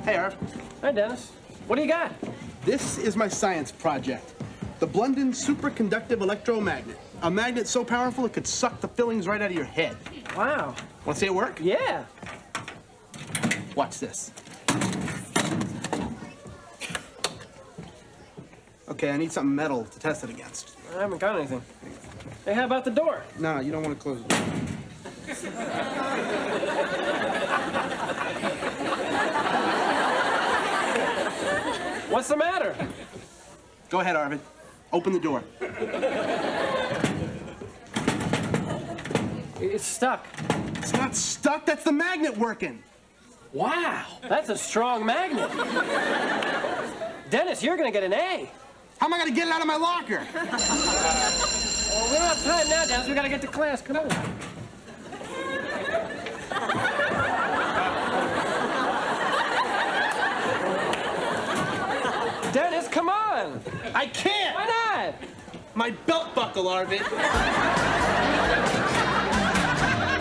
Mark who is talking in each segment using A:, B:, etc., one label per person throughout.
A: Hey, Arv.
B: Hi, Dennis. What do you got?
A: This is my science project. The Blunden superconductive electromagnet. A magnet so powerful it could suck the fillings right out of your head.
B: Wow.
A: Want to see it work?
B: Yeah.
A: Watch this. Okay, I need something metal to test it against.
B: I haven't got anything. Hey, how about the door?
A: No, you don't want to close the door.
B: What's the matter?
A: Go ahead, Arvid. Open the door.
B: It's stuck.
A: It's not stuck. That's the magnet working.
B: Wow. That's a strong magnet. Dennis, you're going to get an A.
A: How am I going to get it out of my locker?
B: Well, we don't have time now, Dennis. We got to get to class. Come on. Dennis, come on.
A: I can't.
B: Why not?
A: My belt buckle, Arvid.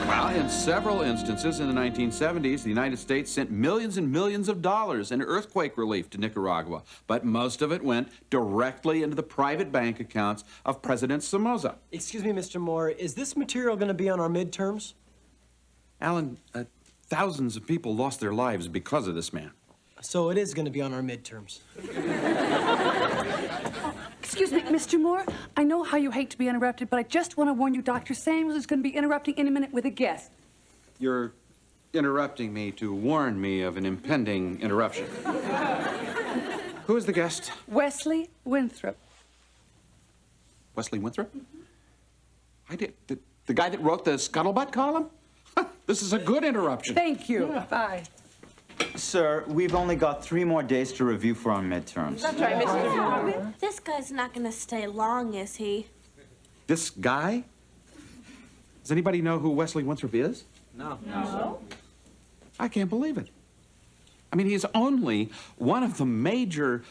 C: Well, in several instances in the 1970s, the United States sent millions and millions of dollars in earthquake relief to Nicaragua, but most of it went directly into the private bank accounts of President Somoza.
D: Excuse me, Mr. Moore, is this material going to be on our midterms?
C: Alan, thousands of people lost their lives because of this man.
D: So it is going to be on our midterms.
E: Excuse me, Mr. Moore, I know how you hate to be interrupted, but I just want to warn you, Dr. Samuels is going to be interrupting any minute with a guest.
C: You're interrupting me to warn me of an impending interruption. Who is the guest?
E: Wesley Winthrop.
C: Wesley Winthrop? I did. The guy that wrote the Scuttlebutt column? This is a good interruption.
E: Thank you.
B: Yeah.
E: Bye.
F: Sir, we've only got 3 more days to review for our midterms.
E: That's right, Mr. Moore.
G: This guy's not gonna stay long, is he?
C: This guy? Does anybody know who Wesley Winthrop is?
D: No.
C: I can't believe it. I mean, he's only one of the major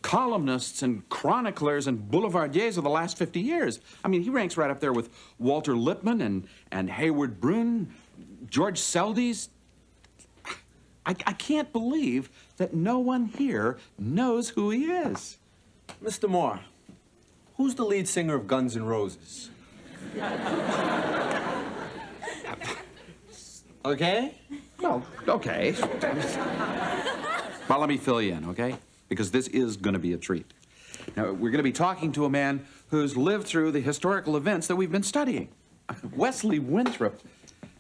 C: columnists and chroniclers and boulevardiers of the last 50 years. I mean, he ranks right up there with Walter Lippmann and Hayward Brune, George Seldes. I can't believe that no one here knows who he is.
H: Mr. Moore, who's the lead singer of Guns N' Roses? Okay?
C: Well, okay. Well, let me fill you in, okay? Because this is going to be a treat. Now, we're going to be talking to a man who's lived through the historical events that we've been studying. Wesley Winthrop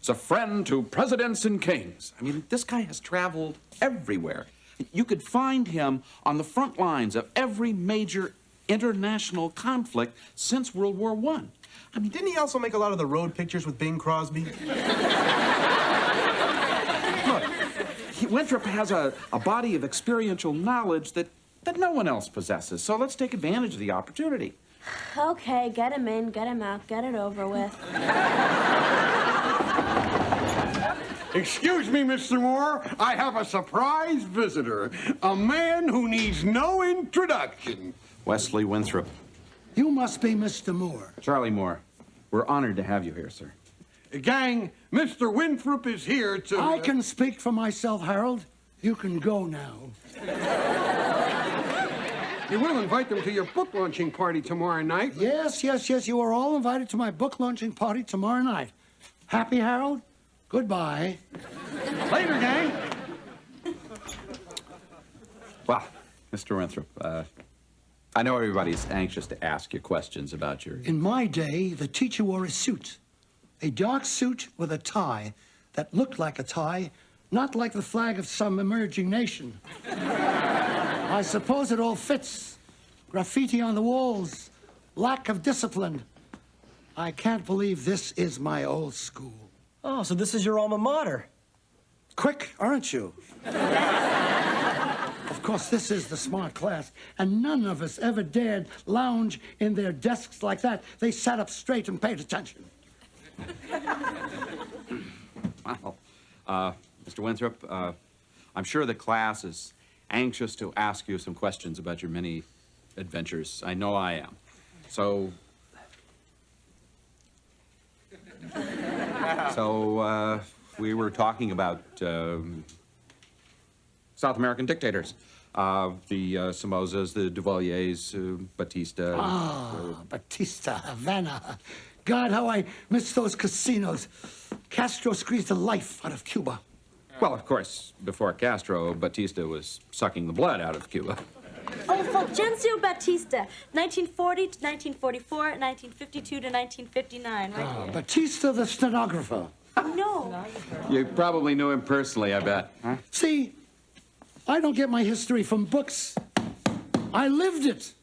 C: is a friend to presidents and kings. I mean, this guy has traveled everywhere. You could find him on the front lines of every major international conflict since World War I.
A: I mean, didn't he also make a lot of the road pictures with Bing Crosby?
C: Look, Winthrop has a body of experiential knowledge that no one else possesses. So let's take advantage of the opportunity.
G: Okay, get him in, get him out, get it over with.
I: Excuse me, Mr. Moore. I have a surprise visitor. A man who needs no introduction.
C: Wesley Winthrop.
J: You must be Mr. Moore.
C: Charlie Moore. We're honored to have you here, sir.
I: Gang, Mr. Winthrop is here to...
J: I can speak for myself, Harold. You can go now.
I: You will invite them to your book launching party tomorrow night.
J: Yes. You are all invited to my book launching party tomorrow night. Happy, Harold? Goodbye.
I: Later, gang.
C: Well, Mr. Winthrop, I know everybody's anxious to ask you questions about your...
J: In my day, the teacher wore a suit. A dark suit with a tie that looked like a tie, not like the flag of some emerging nation. I suppose it all fits. Graffiti on the walls, lack of discipline. I can't believe this is my old school.
D: Oh, so this is your alma mater.
J: Quick, aren't you? Of course, this is the smart class, and none of us ever dared lounge in their desks like that. They sat up straight and paid attention.
C: Well, Mr. Winthrop, I'm sure the class is anxious to ask you some questions about your many adventures. I know I am. So we were talking about South American dictators. The Somozas, the Duvaliers, Batista.
J: Batista, Havana. God, how I miss those casinos. Castro squeezed the life out of Cuba.
C: Well, of course, before Castro, Batista was sucking the blood out of Cuba.
G: Oh, Fulgencio Batista, 1940 to 1944, 1952 to 1959, right here.
J: Batista, the stenographer.
G: No.
C: You probably knew him personally, I bet. Huh?
J: See, I don't get my history from books. I lived it.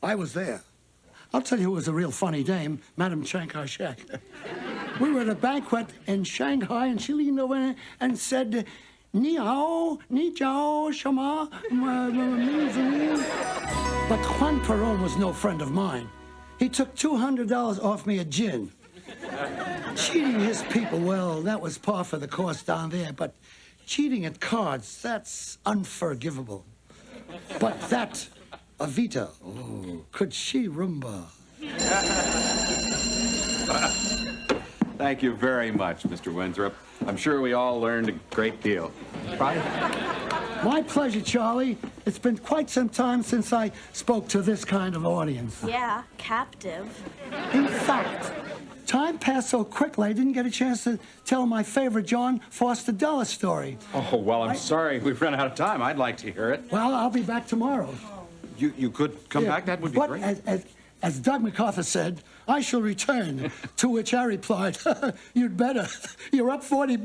J: I was there. I'll tell you who was a real funny dame, Madame Chiang Kai-shek. We were at a banquet in Shanghai, and she leaned over and said, Ni hao, ni jiao, shama, but Juan Perón was no friend of mine. He took $200 off me a gin. Cheating his people, well, that was par for the course down there, but cheating at cards, that's unforgivable. But that, Evita, oh, could she rumba?
C: Thank you very much, Mr. Winthrop. I'm sure we all learned a great deal.
J: Right? My pleasure, Charlie. It's been quite some time since I spoke to this kind of audience.
G: Yeah, captive.
J: In fact, time passed so quickly I didn't get a chance to tell my favorite John Foster Dulles story.
C: Oh, well, I'm sorry we've run out of time. I'd like to hear it.
J: Well, I'll be back tomorrow.
C: You could come back? That would be
J: But
C: great.
J: as Doug MacArthur said, I shall return. To which I replied, you'd better. You're up $40.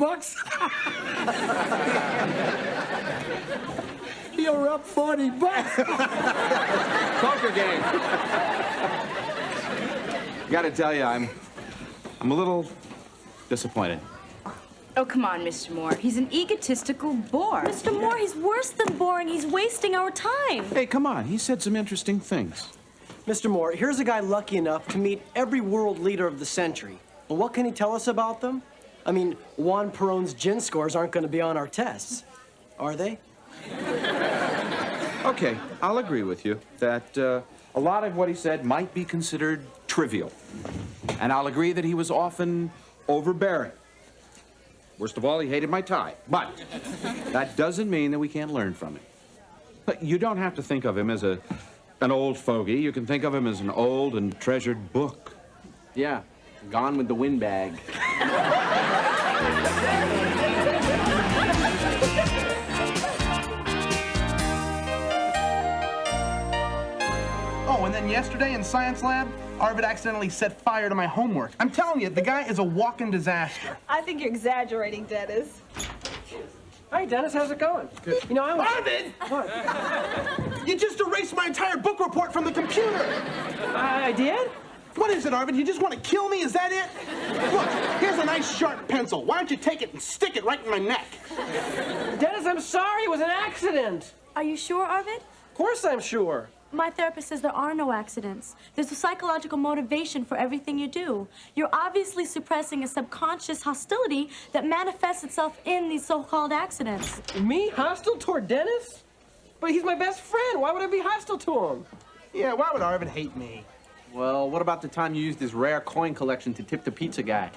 J: You're up $40.
C: Poker game. Gotta tell you, I'm a little disappointed.
K: Oh, come on, Mr. Moore. He's an egotistical bore.
G: Mr. Moore, he's worse than boring. He's wasting our time.
C: Hey, come on. He said some interesting things.
D: Mr. Moore, here's a guy lucky enough to meet every world leader of the century. Well, what can he tell us about them? I mean, Juan Perón's gin scores aren't going to be on our tests, are they?
C: Okay, I'll agree with you that a lot of what he said might be considered trivial. And I'll agree that he was often overbearing. Worst of all, he hated my tie. But that doesn't mean that we can't learn from him. But you don't have to think of him as an old fogey. You can think of him as an old and treasured book.
B: Yeah, gone with the windbag.
A: Oh, and then yesterday in science lab, Arvid accidentally set fire to my homework. I'm telling you, the guy is a walking disaster.
K: I think you're exaggerating, Dennis.
B: Hi, Dennis, how's it going? Good. You know, I was...
A: Arvid!
B: What?
A: You just erased my entire book report from the computer.
B: I did?
A: What is it, Arvid? You just want to kill me? Is that it? Look, here's a nice sharp pencil. Why don't you take it and stick it right in my neck?
B: Dennis, I'm sorry. It was an accident.
G: Are you sure, Arvid?
B: Of course I'm sure.
G: My therapist says there are no accidents. There's a psychological motivation for everything you do. You're obviously suppressing a subconscious hostility that manifests itself in these so-called accidents.
B: Me? Hostile toward Dennis? But he's my best friend. Why would I be hostile to him?
A: Yeah, why would Arvid hate me?
B: Well, what about the time you used his rare coin collection to tip the pizza guy?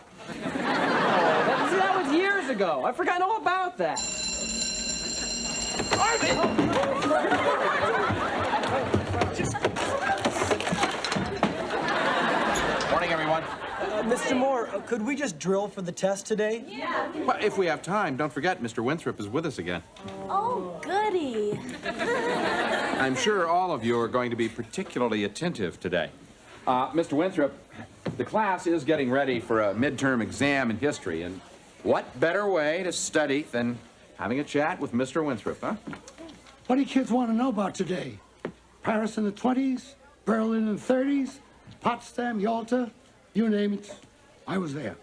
B: That was years ago. I've forgotten all about that.
C: Morning, everyone.
D: Mr. Moore, could we just drill for the test today?
G: Yeah.
C: Well, if we have time, don't forget Mr. Winthrop is with us again.
G: Oh, goody.
C: I'm sure all of you are going to be particularly attentive today. Mr. Winthrop, the class is getting ready for a midterm exam in history, and what better way to study than having a chat with Mr. Winthrop, huh?
J: What do you kids want to know about today? Paris in the 20s, Berlin in the 30s, Potsdam, Yalta, you name it. I was there.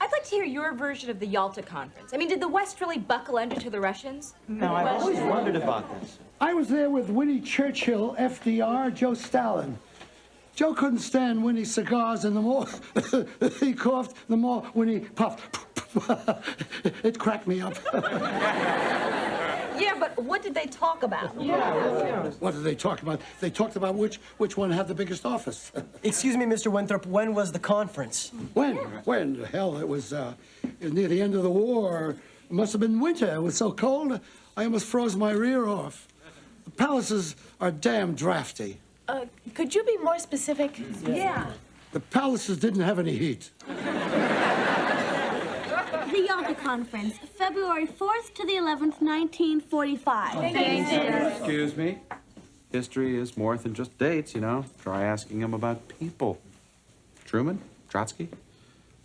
K: I'd like to hear your version of the Yalta Conference. I mean, did the West really buckle under to the Russians?
F: Now, I've always wondered about this.
J: I was there with Winnie Churchill, FDR, Joe Stalin. Joe couldn't stand Winnie's cigars, and the more he coughed, the more Winnie puffed. It cracked me up.
K: Yeah, but what did they talk about?
J: What did they talk about? They talked about which one had the biggest office.
D: Excuse me, Mr. Winthrop, when was the conference?
J: When? Hell, it was near the end of the war. It must have been winter. It was so cold, I almost froze my rear off. The palaces are damn drafty.
K: Could you be more specific? Yeah.
J: The palaces didn't have any heat.
G: The Yalta Conference, February 4th to the 11th, 1945.
C: Excuse me? History is more than just dates, you know. Try asking him about people. Truman? Trotsky?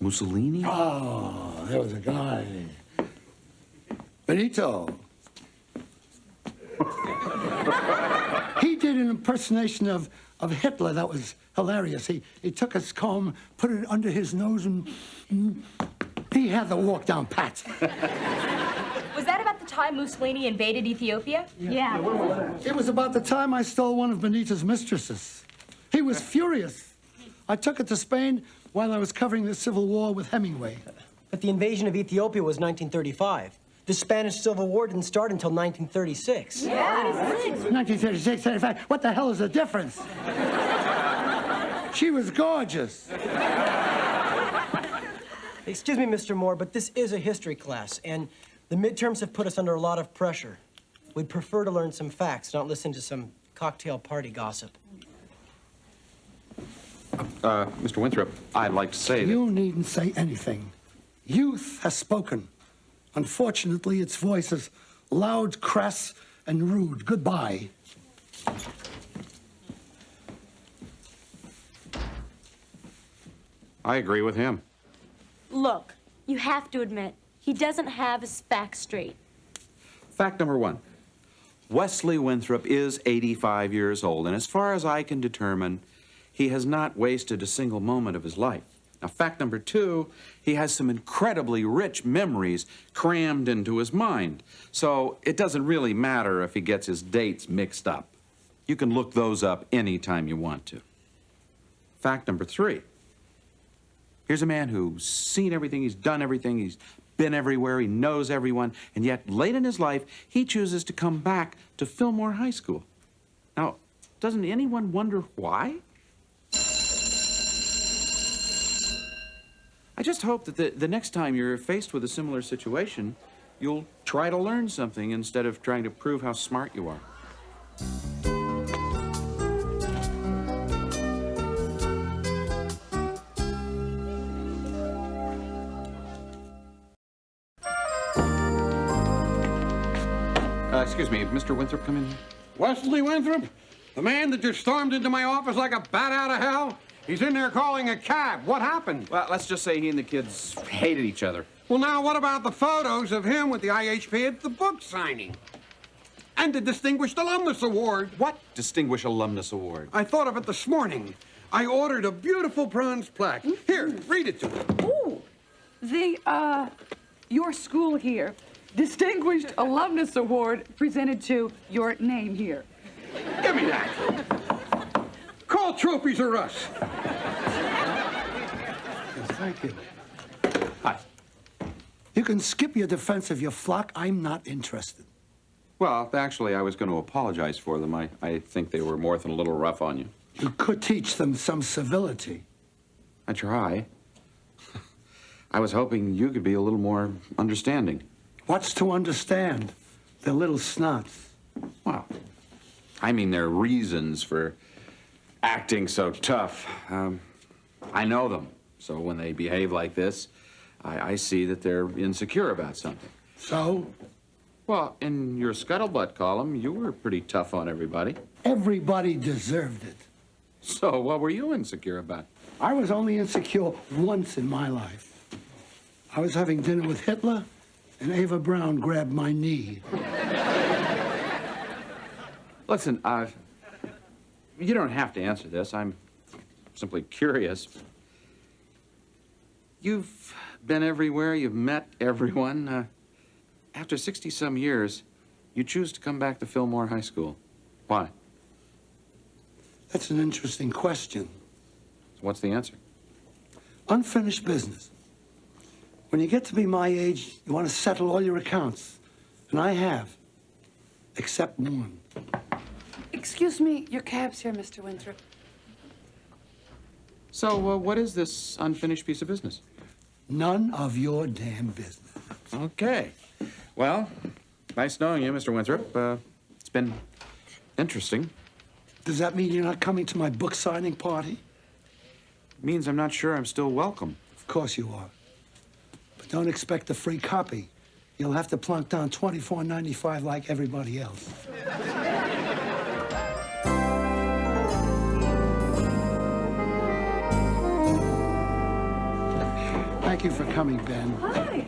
C: Mussolini?
J: Oh, there was a guy. Benito. He did an impersonation of Hitler that was hilarious. He took his comb, put it under his nose, and he had the walk down pat.
K: Was that about the time Mussolini invaded Ethiopia?
G: Yeah.
J: It was about the time I stole one of Benito's mistresses. He was furious. I took it to Spain while I was covering the Civil War with Hemingway.
D: But the invasion of Ethiopia was 1935. The Spanish Civil War didn't start until 1936.
K: Yeah.
J: 1936, 35. What the hell is the difference? She was gorgeous.
D: Excuse me, Mr. Moore, but this is a history class, and the midterms have put us under a lot of pressure. We'd prefer to learn some facts, not listen to some cocktail party gossip.
C: Mr. Winthrop, I'd like to say that...
J: You needn't say anything. Youth has spoken. Unfortunately, its voice is loud, crass, and rude. Goodbye.
C: I agree with him.
G: Look, you have to admit, he doesn't have his facts straight.
C: Fact number one. Wesley Winthrop is 85 years old, and as far as I can determine, he has not wasted a single moment of his life. Now, fact number two, he has some incredibly rich memories crammed into his mind. So it doesn't really matter if he gets his dates mixed up. You can look those up anytime you want to. Fact number three, here's a man who's seen everything, he's done everything, he's been everywhere, he knows everyone, and yet late in his life, he chooses to come back to Fillmore High School. Now, doesn't anyone wonder why? I just hope that the next time you're faced with a similar situation, you'll try to learn something instead of trying to prove how smart you are. Excuse me, Mr. Winthrop, come in here.
I: Wesley Winthrop? The man that just stormed into my office like a bat out of hell? He's in there calling a cab. What happened?
C: Well, let's just say he and the kids hated each other.
I: Well, now, what about the photos of him with the IHP at the book signing? And the Distinguished Alumnus Award.
C: What Distinguished Alumnus Award?
I: I thought of it this morning. I ordered a beautiful bronze plaque. Here, read it to me.
E: Ooh, your school here. Distinguished Alumnus Award presented to your name here.
I: Give me that. Call trophies or us.
J: Yes, thank you.
C: Hi.
J: You can skip your defense of your flock. I'm not interested.
C: Well, actually, I was going to apologize for them. I think they were more than a little rough on you.
J: You could teach them some civility.
C: I try. I was hoping you could be a little more understanding.
J: What's to understand? They're little snots.
C: Well, I mean, there are reasons for acting so tough. I know them, so when they behave like this, I see that they're insecure about something.
J: So?
C: Well, in your Scuttlebutt column, you were pretty tough on everybody.
J: Everybody deserved it.
C: So what were you insecure about?
J: I was only insecure once in my life. I was having dinner with Hitler, and Ava Brown grabbed my knee.
C: Listen, you don't have to answer this. I'm simply curious. You've been everywhere. You've met everyone. After 60-some years, you choose to come back to Fillmore High School. Why?
J: That's an interesting question.
C: What's the answer?
J: Unfinished business. When you get to be my age, you want to settle all your accounts. And I have. Except one.
E: Excuse me, your cab's here, Mr. Winthrop.
C: So, what is this unfinished piece of business?
J: None of your damn business.
C: Okay. Well, nice knowing you, Mr. Winthrop. It's been interesting.
J: Does that mean you're not coming to my book signing party?
C: It means I'm not sure I'm still welcome.
J: Of course you are. But don't expect a free copy. You'll have to plunk down $24.95 like everybody else. Thank you for coming, Ben.
E: Hi.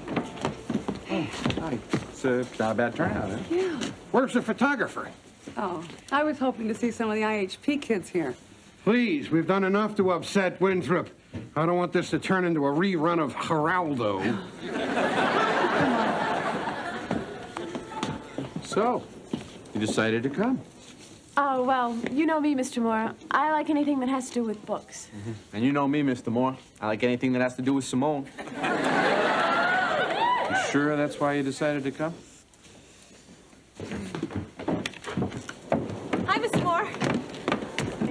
C: Hi. It's not a bad turnout, huh?
E: Yeah.
I: Where's the photographer?
E: Oh, I was hoping to see some of the IHP kids here.
I: Please, we've done enough to upset Winthrop. I don't want this to turn into a rerun of Geraldo.
C: So, you decided to come.
L: Oh, well, you know me, Mr. Moore. I like anything that has to do with books.
H: And you know me, Mr. Moore. I like anything that has to do with Simone.
C: You sure that's why you decided to come?
K: Hi, Mr. Moore.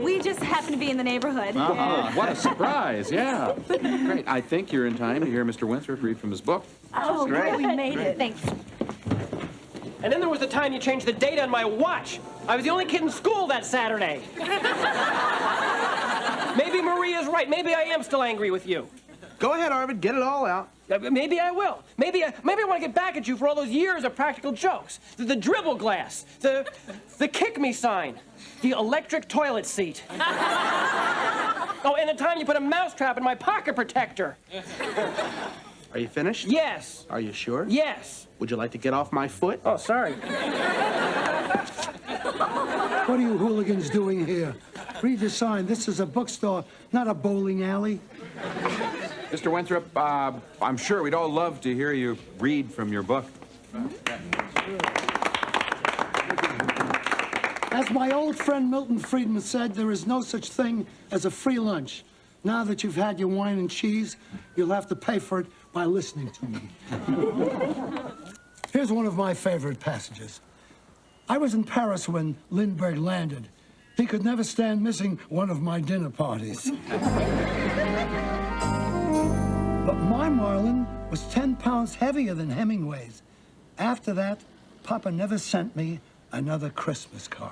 K: We just happen to be in the neighborhood.
C: Oh, what a surprise, yeah. Great. I think you're in time to hear Mr. Winthrop read from his book.
K: Oh,
H: great.
K: We made it. Thanks.
B: And then there was the time you changed the date on my watch. I was the only kid in school that Saturday. Maybe Maria's right. Maybe I am still angry with you.
A: Go ahead, Arvid, get it all out.
B: Maybe I will. Maybe I want to get back at you for all those years of practical jokes. The dribble glass, the kick me sign, the electric toilet seat. Oh, and the time you put a mousetrap in my pocket protector.
A: Are you finished?
B: Yes.
A: Are you sure?
B: Yes.
A: Would you like to get off my foot?
B: Oh, sorry.
J: What are you hooligans doing here? Read the sign. This is a bookstore, not a bowling alley.
C: Mr. Winthrop, I'm sure we'd all love to hear you read from your book.
J: As my old friend Milton Friedman said, there is no such thing as a free lunch. Now that you've had your wine and cheese, you'll have to pay for it by listening to me. Here's one of my favorite passages. I was in Paris when Lindbergh landed. He could never stand missing one of my dinner parties. But my Marlin was 10 pounds heavier than Hemingway's. After that, Papa never sent me another Christmas card.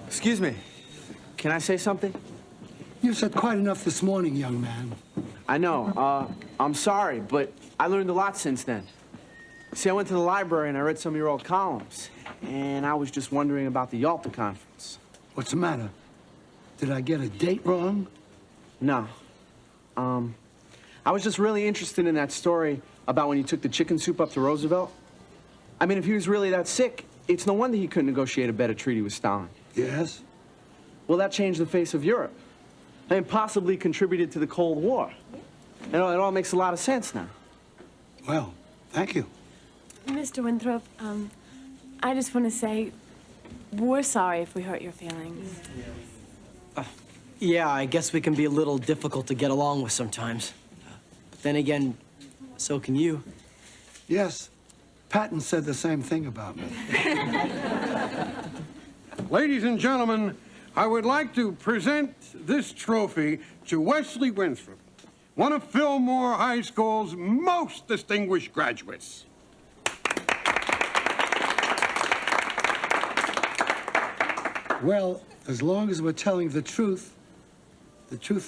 H: Excuse me. Can I say something?
J: You've said quite enough this morning, young man.
H: I know. I'm sorry, but I learned a lot since then. See, I went to the library and I read some of your old columns, and I was just wondering about the Yalta Conference.
J: What's the matter? Did I get a date wrong?
H: No. I was just really interested in that story about when you took the chicken soup up to Roosevelt. I mean, if he was really that sick, it's no wonder he couldn't negotiate a better treaty with Stalin.
J: Yes?
H: Well, that changed the face of Europe and possibly contributed to the Cold War. You know, it all makes a lot of sense now.
J: Well, thank you.
L: Mr. Winthrop, I just want to say we're sorry if we hurt your feelings.
D: Yeah, I guess we can be a little difficult to get along with sometimes. But then again, so can you.
J: Yes, Patton said the same thing about me.
I: Ladies and gentlemen, I would like to present this trophy to Wesley Winthrop, one of Fillmore High School's most distinguished graduates.
J: Well, as long as we're telling the truth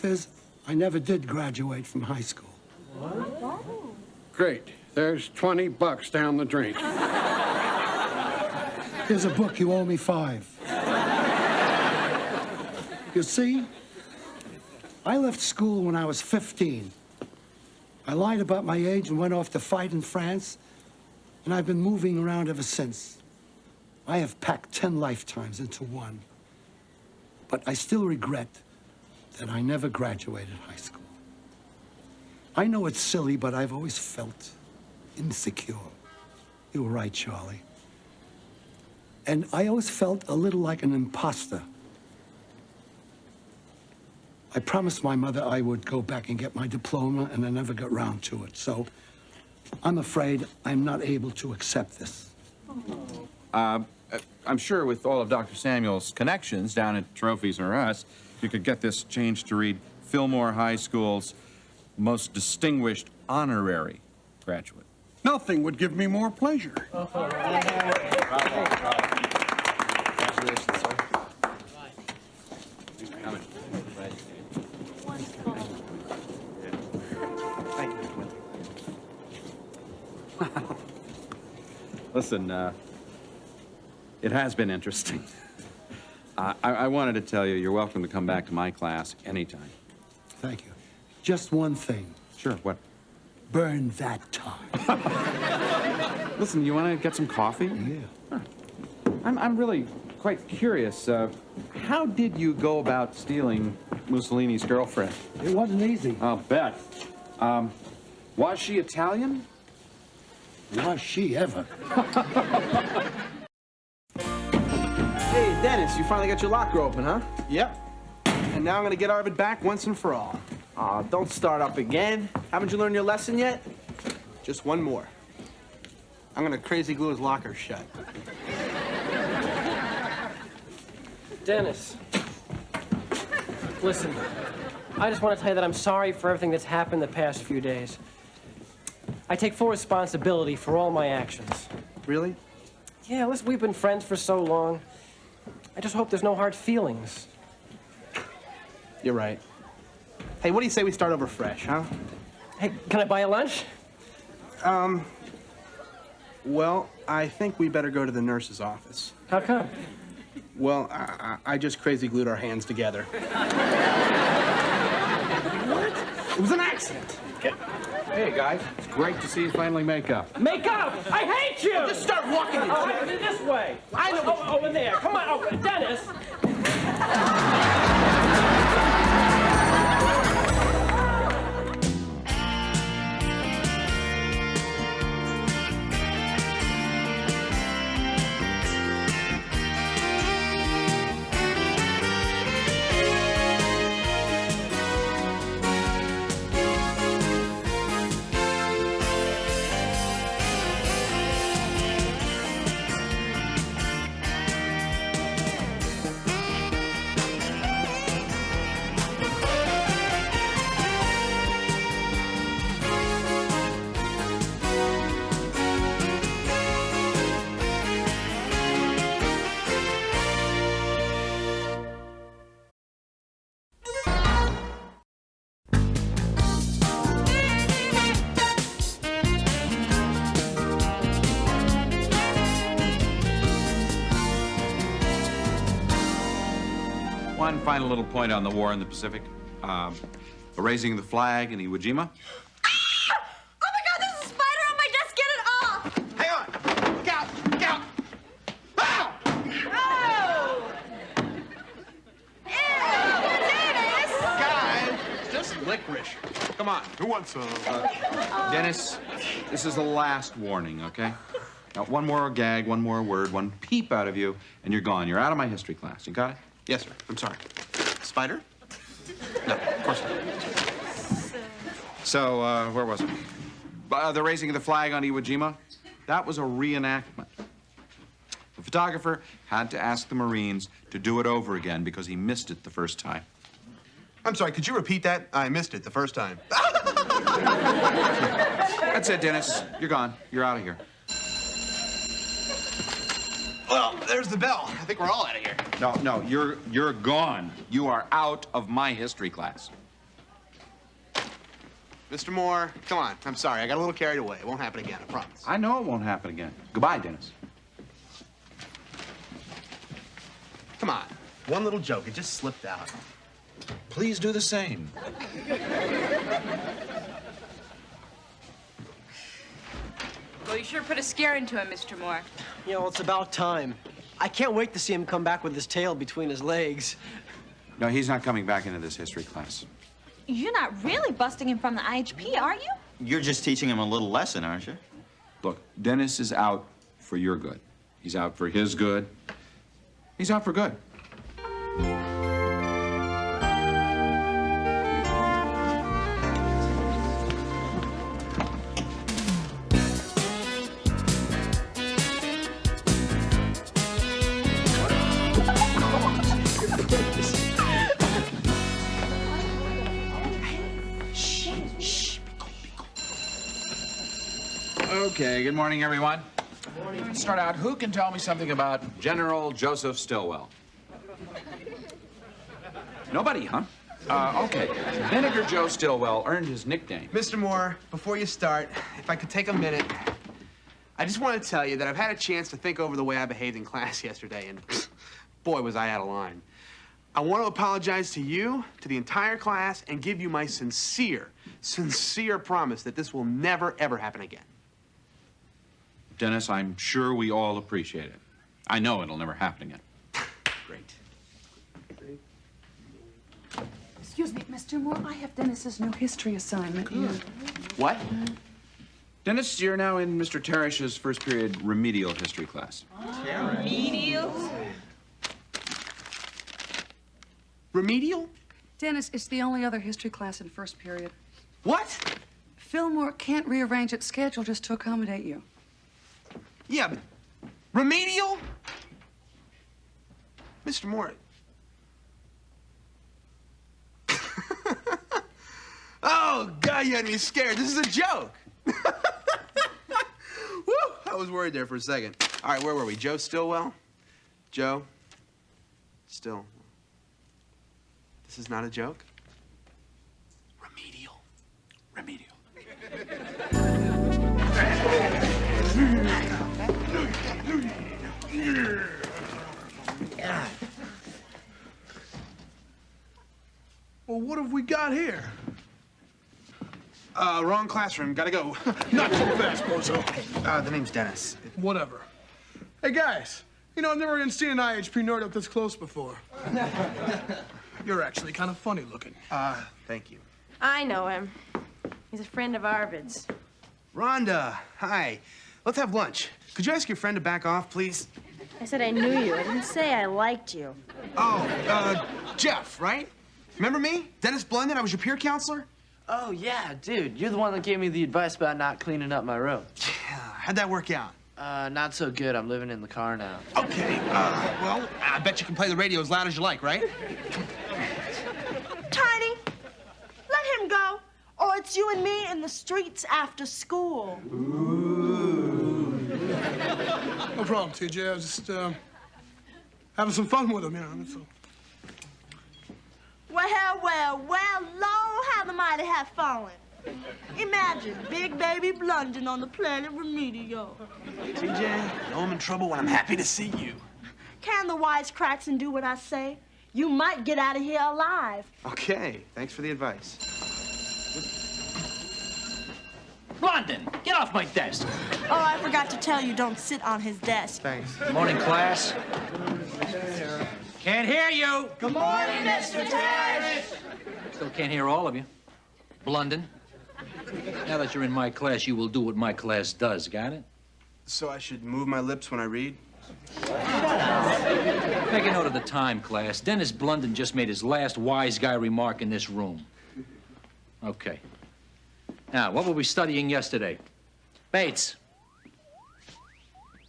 J: is I never did graduate from high school.
I: Great. There's $20 down the drain.
J: Here's a book, you owe me 5. You see, I left school when I was 15. I lied about my age and went off to fight in France, and I've been moving around ever since. I have packed 10 lifetimes into one. But I still regret that I never graduated high school. I know it's silly, but I've always felt insecure. You were right, Charlie. And I always felt a little like an imposter. I promised my mother I would go back and get my diploma, and I never got round to it. So I'm afraid I'm not able to accept this.
C: I'm sure with all of Dr. Samuel's connections down at Trophies R Us, you could get this changed to read Fillmore High School's most distinguished honorary graduate.
I: Nothing would give me more pleasure.
D: Congratulations, sir. Thank you, Mr. Winter.
C: Listen, it has been interesting. I wanted to tell you, you're welcome to come back to my class anytime.
J: Thank you. Just one thing.
C: Sure, what?
J: Burn that tie.
C: Listen, you want to get some coffee?
J: Yeah.
C: Huh. I'm really quite curious. How did you go about stealing Mussolini's girlfriend?
J: It wasn't easy.
C: I'll bet. Was she Italian?
J: Was she ever?
H: Hey, Dennis, you finally got your locker open, huh?
A: Yep. And now I'm gonna get Arvid back once and for all.
H: Aw, don't start up again. Haven't you learned your lesson yet?
A: Just one more. I'm gonna crazy glue his locker shut.
B: Dennis, listen, I just want to tell you that I'm sorry for everything that's happened the past few days. I take full responsibility for all my actions.
A: Really?
B: Yeah, listen, we've been friends for so long. I just hope there's no hard feelings.
A: You're right. Hey, what do you say we start over fresh, huh?
B: Hey, can I buy you lunch?
A: Well, I think we better go to the nurse's office.
B: How come?
A: Well, I just crazy glued our hands together. What? It was an accident.
C: Hey, guys. It's great to see you finally make up.
B: Make up! I hate you!
A: Just start walking into it.
B: This way.
A: I know.
B: Over there. Come on. Oh, Dennis.
C: One final little point on the war in the Pacific. Raising the flag in Iwo Jima.
G: Oh my God, there's a spider on my desk. Get it off.
A: Hang on. Look out. Look out. Ow!
G: Oh. Ew, Dennis.
A: Guys, it's just licorice. Come on. Who wants some?
C: Dennis, this is the last warning, okay? Now, one more gag, one more word, one peep out of you, and you're gone. You're out of my history class. You got it?
A: Yes, sir. I'm sorry. Spider? No, of course not.
C: So, where was it? The raising of the flag on Iwo Jima? That was a reenactment. The photographer had to ask the Marines to do it over again because he missed it the first time.
M: I'm sorry, could you repeat that? I missed it the first time.
C: That's it, Dennis. You're gone. You're out of here.
M: Well, there's the bell. I think we're all out of here.
C: No, you're gone. You are out of my history class.
M: Mr. Moore, come on. I'm sorry. I got a little carried away. It won't happen again, I promise.
C: I know it won't happen again. Goodbye, Dennis.
M: Come on. One little joke. It just slipped out.
C: Please do the same.
K: Well, you sure put a scare into him, Mr. Moore.
D: You know, it's about time. I can't wait to see him come back with his tail between his legs.
C: No, he's not coming back into this history class.
G: You're not really busting him from the IHP, are you?
F: You're just teaching him a little lesson, aren't you?
C: Look, Dennis is out for your good. He's out for his good. He's out for good. Okay, good morning, everyone. Good morning. Let's start out. Who can tell me something about General Joseph Stilwell? Nobody, huh? Okay. Vinegar Joe Stilwell earned his nickname.
M: Mr. Moore, before you start, if I could take a minute, I just want to tell you that I've had a chance to think over the way I behaved in class yesterday, and boy, was I out of line. I want to apologize to you, to the entire class, and give you my sincere promise that this will never, ever happen again.
C: Dennis, I'm sure we all appreciate it. I know it'll never happen again.
M: Great.
E: Excuse me, Mr. Moore, I have Dennis's new history assignment here.
M: What?
C: Dennis, you're now in Mr. Parrish's first period remedial history class.
K: Remedial?
M: Remedial?
E: Dennis, it's the only other history class in first period.
M: What?
E: Fillmore can't rearrange its schedule just to accommodate you.
M: Yeah, but remedial? Mr. Moore. Oh, God, you had me scared. This is a joke. Woo! I was worried there for a second. All right, where were we? Joe Stilwell? Joe? Still. This is not a joke? Remedial.
C: Remedial.
A: Well, what have we got here?
M: Wrong classroom. Gotta go.
A: Not so fast, Bozo.
M: The name's Dennis.
A: Whatever. Hey, guys. You know, I've never even seen an IHP nerd up this close before. You're actually kind of funny looking.
M: Thank you.
K: I know him. He's a friend of Arvid's.
M: Rhonda, hi. Let's have lunch. Could you ask your friend to back off, please?
K: I said I knew you. I didn't say I liked you.
M: Oh, Jeff, right? Remember me? Dennis Blunden? I was your peer counselor?
D: Oh, yeah, dude. You're the one that gave me the advice about not cleaning up my room.
M: Yeah, how'd that work out?
D: Not so good. I'm living in the car now.
M: Okay, well, I bet you can play the radio as loud as you like, right?
N: Tiny, let him go, or it's you and me in the streets after school.
A: No problem, TJ. I was just, having some fun with him, you know. That's all.
N: Well, Lord, how the mighty have fallen. Imagine big baby Blunden on the planet Remedial.
M: TJ, know I'm in trouble when I'm happy to see you.
N: Can the wisecracks and do what I say? You might get out of here alive.
M: Okay, thanks for the advice.
O: Blunden, get off my desk.
N: Oh, I forgot to tell you, don't sit on his desk.
M: Thanks.
O: Morning, class. Can't hear you.
N: Good morning, Mr. Terry.
O: Still can't hear all of you. Blunden, now that you're in my class, you will do what my class does, got it?
M: So I should move my lips when I read?
O: Make a note of the time, class. Dennis Blunden just made his last wise guy remark in this room. Okay. Now, what were we studying yesterday? Bates.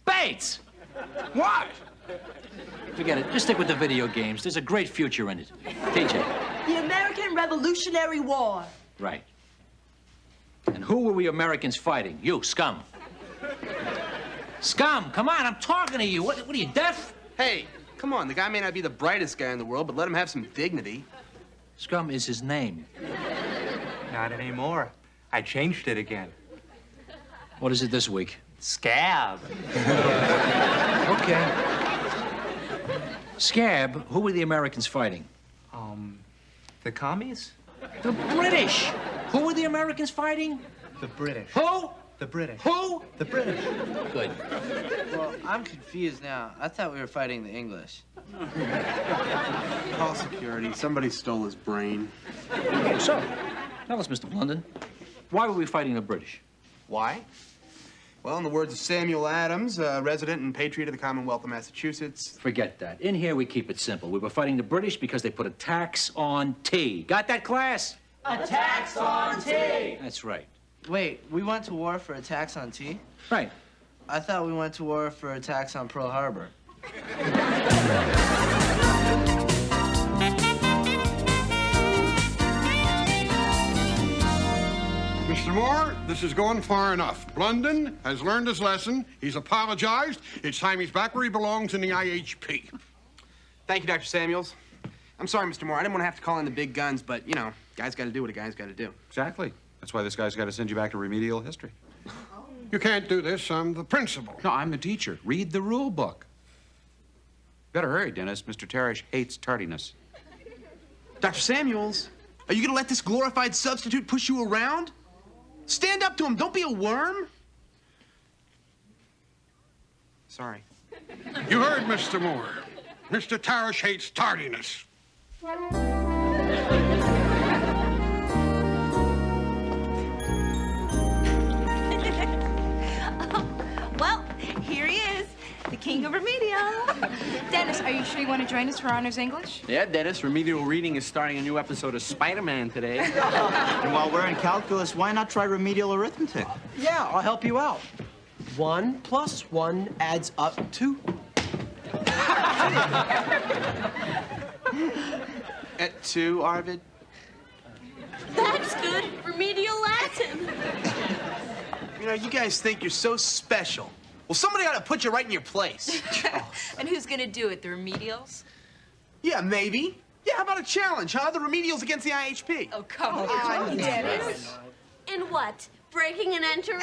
O: Bates!
M: What?
O: Forget it. Just stick with the video games. There's a great future in it. TJ.
N: The American Revolutionary War.
O: Right. And who were we Americans fighting? You, scum. Scum, come on, I'm talking to you. What are you, deaf?
M: Hey, come on. The guy may not be the brightest guy in the world, but let him have some dignity.
O: Scum is his name.
P: Not anymore. I changed it again.
O: What is it this week?
P: Scab.
O: Okay. Scab, who were the Americans fighting?
P: The commies?
O: The British. Who were the Americans fighting?
P: The British.
O: Who?
P: The British.
O: Who?
P: The British.
O: Good.
D: Well, I'm confused now. I thought we were fighting the English.
M: Call security. Somebody stole his brain.
O: So, tell us, Mr. Blunden, why were we fighting the British?
M: Why? Well, in the words of Samuel Adams, resident and patriot of the Commonwealth of Massachusetts.
O: Forget that. In here, we keep it simple. We were fighting the British because they put a tax on tea. Got that, class?
N: A tax on tea.
O: That's right.
D: Wait, we went to war for a tax on tea?
O: Right.
D: I thought we went to war for a tax on Pearl Harbor.
A: Mr.
I: Mr. Moore, this is going far enough. Blunden has learned his lesson. He's apologized. It's time he's back where he belongs in the IHP.
M: Thank you, Dr. Samuels. I'm sorry, Mr. Moore. I didn't want to have to call in the big guns, but, you know, guy's got to do what a guy's got to do.
C: Exactly. That's why this guy's got to send you back to remedial history.
I: You can't do this. I'm the principal.
C: No, I'm the teacher. Read the rule book. Better hurry, Dennis. Mr. Parrish hates tardiness.
M: Dr. Samuels, are you going to let this glorified substitute push you around? Stand up to him. Don't be a worm. Sorry.
I: You heard Mr. Moore. Mr. Tarish hates tardiness.
K: Well, here he is, the king of remedial. Dennis, are you sure you want to join us for honors English?
H: Yeah, Dennis, remedial reading is starting a new episode of Spider-Man today.
F: And while we're in calculus, why not try remedial arithmetic?
D: Yeah, I'll help you out. 1 plus 1 adds up to...
M: At 2, Arvid?
G: That's good. Remedial Latin.
M: You know, you guys think you're so special. Well, somebody ought to put you right in your place.
K: And who's going to do it, the remedials?
M: Yeah, maybe. Yeah, how about a challenge, huh? The remedials against the IHP.
K: Oh, come on, Dennis.
G: In what? Breaking and entering?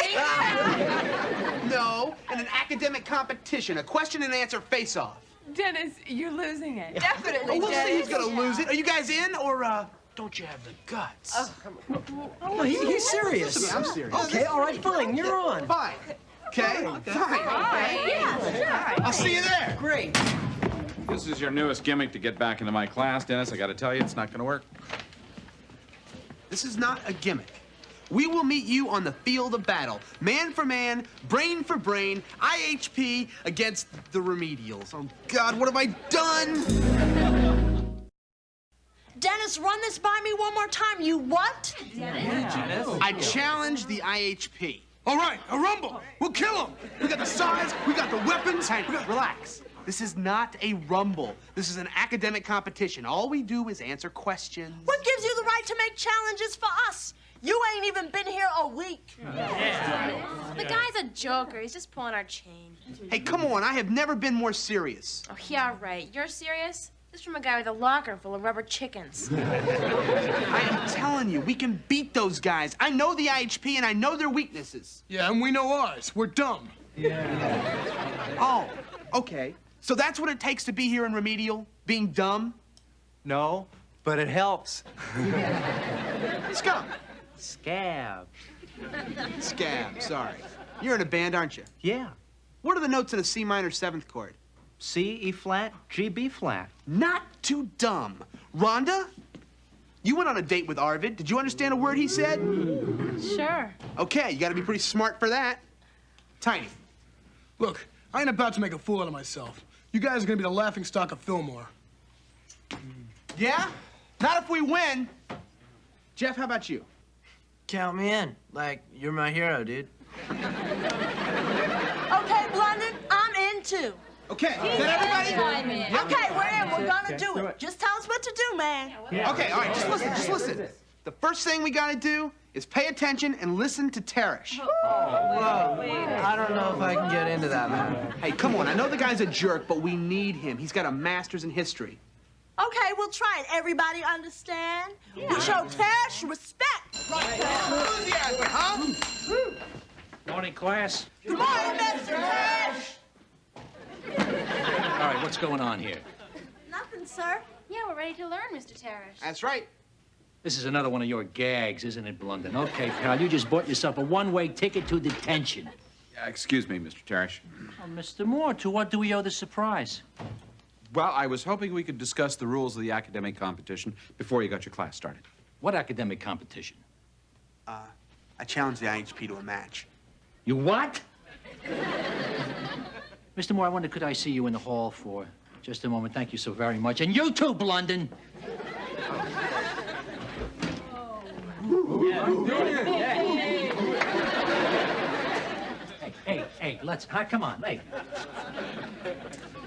M: No, in an academic competition, a question and answer face-off.
L: Dennis, you're losing it.
K: Definitely,
M: We'll see who's
K: Dennis.
M: gonna lose it. Are you guys in, or don't you have the guts?
K: Oh, come on.
D: Oh, he's serious.
M: Listen to me, I'm serious.
D: Okay, all right, fine. You're on.
M: Fine. Okay? Fine.
K: Yeah, sure.
M: I'll see you there.
D: Great.
C: This is your newest gimmick to get back into my class, Dennis. I got to tell you, it's not going to work.
M: This is not a gimmick. We will meet you on the field of battle. Man for man, brain for brain, IHP against the remedials. Oh, God, what have I done?
N: Dennis, run this by me one more time. You what?
M: I challenge the IHP.
I: All right, a rumble. We'll kill him.
M: We got the size, we got the weapons. Relax. This is not a rumble. This is an academic competition. All we do is answer questions.
N: What gives you the right to make challenges for us? You ain't even been here a week.
G: The guy's a joker. He's just pulling our chain.
M: Hey, come on. I have never been more serious.
G: Oh, yeah, right. You're serious? This is from a guy with a locker full of rubber chickens.
M: I am telling you, we can beat those guys. I know the IHP and I know their weaknesses.
A: Yeah, and we know ours. We're dumb.
M: Oh, okay. So that's what it takes to be here in remedial? Being dumb?
P: No, but it helps.
M: Scum.
P: Scab.
M: Scab, sorry. You're in a band, aren't you?
P: Yeah.
M: What are the notes in a C minor 7th chord?
P: C, E flat, G, B flat.
M: Not too dumb. Rhonda? You went on a date with Arvid. Did you understand a word he said?
G: Sure.
M: Okay, you gotta be pretty smart for that. Tiny.
A: Look, I ain't about to make a fool out of myself. You guys are gonna be the laughingstock of Fillmore.
M: Yeah? Not if we win. Jeff, how about you?
Q: Count me in. Like, you're my hero, dude.
N: Okay, Blunden, I'm in too.
M: Okay, is that everybody?
N: Okay, we're in. We're gonna do it. Just tell us what to do, man.
M: Okay, all right, just listen. The first thing we gotta do is pay attention and listen to Tarish.
Q: Whoa. I don't know if I can get into that, man.
M: Hey, come on, I know the guy's a jerk, but we need him. He's got a master's in history.
N: Okay, we'll try it. Everybody understand? We show Tash respect.
M: Enthusiasm, huh?
O: Morning, class.
N: Good morning, Mr. Tash.
O: All right, what's going on here?
N: Nothing, sir.
G: Yeah, we're ready to learn, Mr. Tarish.
M: That's right.
O: This is another one of your gags, isn't it, Blunden? Okay, pal, you just bought yourself a one-way ticket to detention.
C: Excuse me, Mr. Tarish.
O: Oh, Mr. Moore, to what do we owe the surprise?
C: Well, I was hoping we could discuss the rules of the academic competition before you got your class started.
O: What academic competition?
M: I challenged the IHP to a match.
O: You what? Mr. Moore, I wonder, could I see you in the hall for just a moment? Thank you so very much. And you too, Blunden. Hey, come on, hey.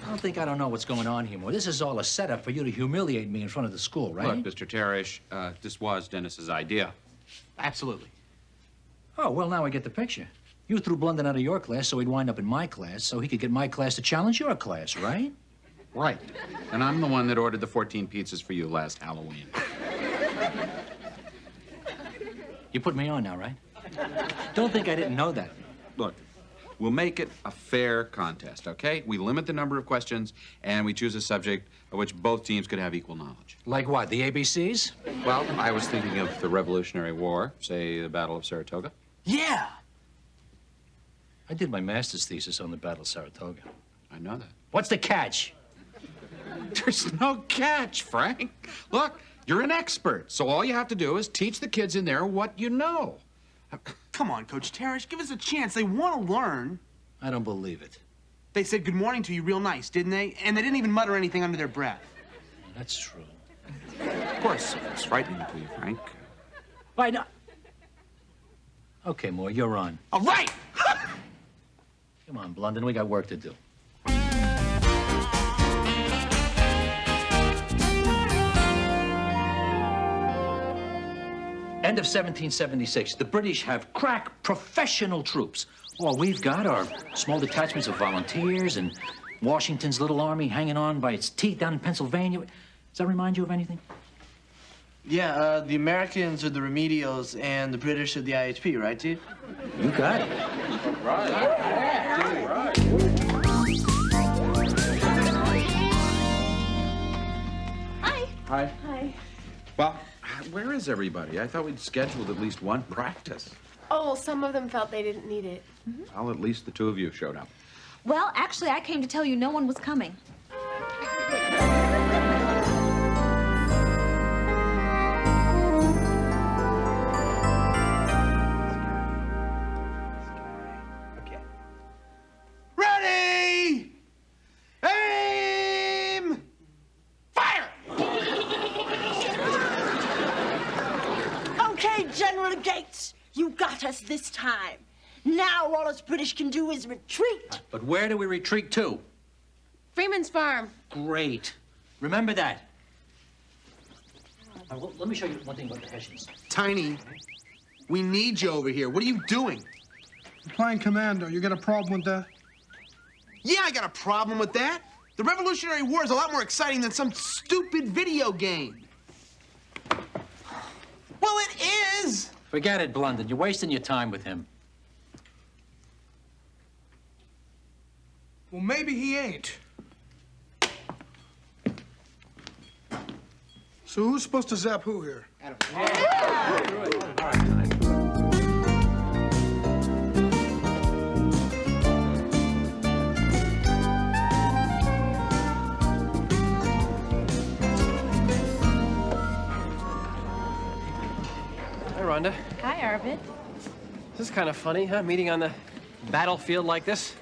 O: I don't know what's going on here, Moore. This is all a setup for you to humiliate me in front of the school, right?
C: Look, Mr. Tarish, this was Dennis's idea.
M: Absolutely.
O: Oh, well, now I get the picture. You threw Blunden out of your class so he'd wind up in my class so he could get my class to challenge your class, right?
C: Right. And I'm the one that ordered the 14 pizzas for you last Halloween.
O: You put me on now, right? Don't think I didn't know that.
C: Look, we'll make it a fair contest, okay? We limit the number of questions, and we choose a subject of which both teams could have equal knowledge.
O: Like what, the ABCs?
C: Well, I was thinking of the Revolutionary War, say the Battle of Saratoga.
O: Yeah! I did my master's thesis on the Battle of Saratoga.
C: I know that.
O: What's the catch?
C: There's no catch, Frank. Look, you're an expert, so all you have to do is teach the kids in there what you know.
M: Come on, Coach Terrace, give us a chance. They want to learn.
O: I don't believe it.
M: They said good morning to you real nice, didn't they? And they didn't even mutter anything under their breath.
O: That's true.
C: Of course, it's frightening to you, Frank.
O: Why not? Okay, Moore, you're on.
M: All right!
O: Come on, Blunden, we got work to do. End of 1776. The British have crack professional troops. All we've got are small detachments of volunteers and Washington's little army hanging on by its teeth down in Pennsylvania. Does that remind you of anything?
Q: Yeah, the Americans are the remedials and the British are the IHP, right, dude?
O: You got it.
G: Hi.
C: Hi.
G: Hi.
C: Well, where is everybody? I thought we'd scheduled at least one practice.
L: Oh, well, some of them felt they didn't need it.
C: Well, at least the two of you showed up.
K: Well, actually, I came to tell you no one was coming.
M: Ready! Aim! Fire!
N: Okay, General Gates, you got us this time. Now all us British can do is retreat.
O: But where do we retreat to?
L: Freeman's Farm.
O: Great. Remember that. Let me show you one thing about the Hessians.
M: Tiny, we need you over here. What are you doing?
I: Playing commando. You got a problem with that?
M: Yeah, I got a problem with that. The Revolutionary War is a lot more exciting than some stupid video game. Well, it is!
O: Forget it, Blunden. You're wasting your time with him.
A: Well, maybe he ain't. So who's supposed to zap who here?
B: Hi, Rhonda.
G: Hi, Arvid.
B: This is kind of funny, huh? Meeting on the battlefield like this.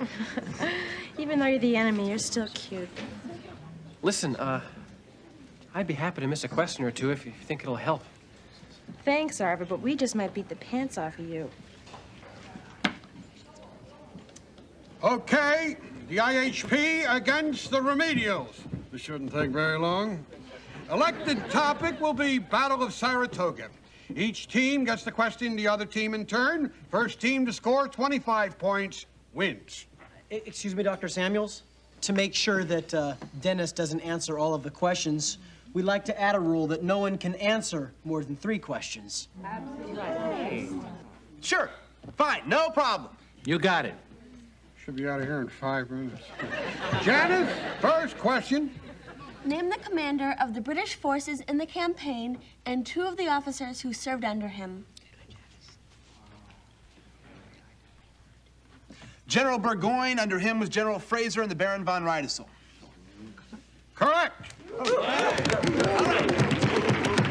G: Even though you're the enemy, you're still cute.
B: Listen, I'd be happy to miss a question or two if you think it'll help.
G: Thanks, Arvid, but we just might beat the pants off of you.
I: Okay, the IHP against the remedials. This shouldn't take very long. Elected topic will be Battle of Saratoga. Each team gets to question the other team in turn. First team to score 25 points wins.
D: Excuse me, Dr. Samuels? To make sure that Dennis doesn't answer all of the questions, we'd like to add a rule that no one can answer more than 3 questions.
M: Sure, fine, no problem.
O: You got it.
I: Should be out of here in 5 minutes. Janice, first question.
R: Name the commander of the British forces in the campaign and 2 of the officers who served under him.
M: General Burgoyne, under him was General Fraser and the Baron von Riedesel.
I: Correct.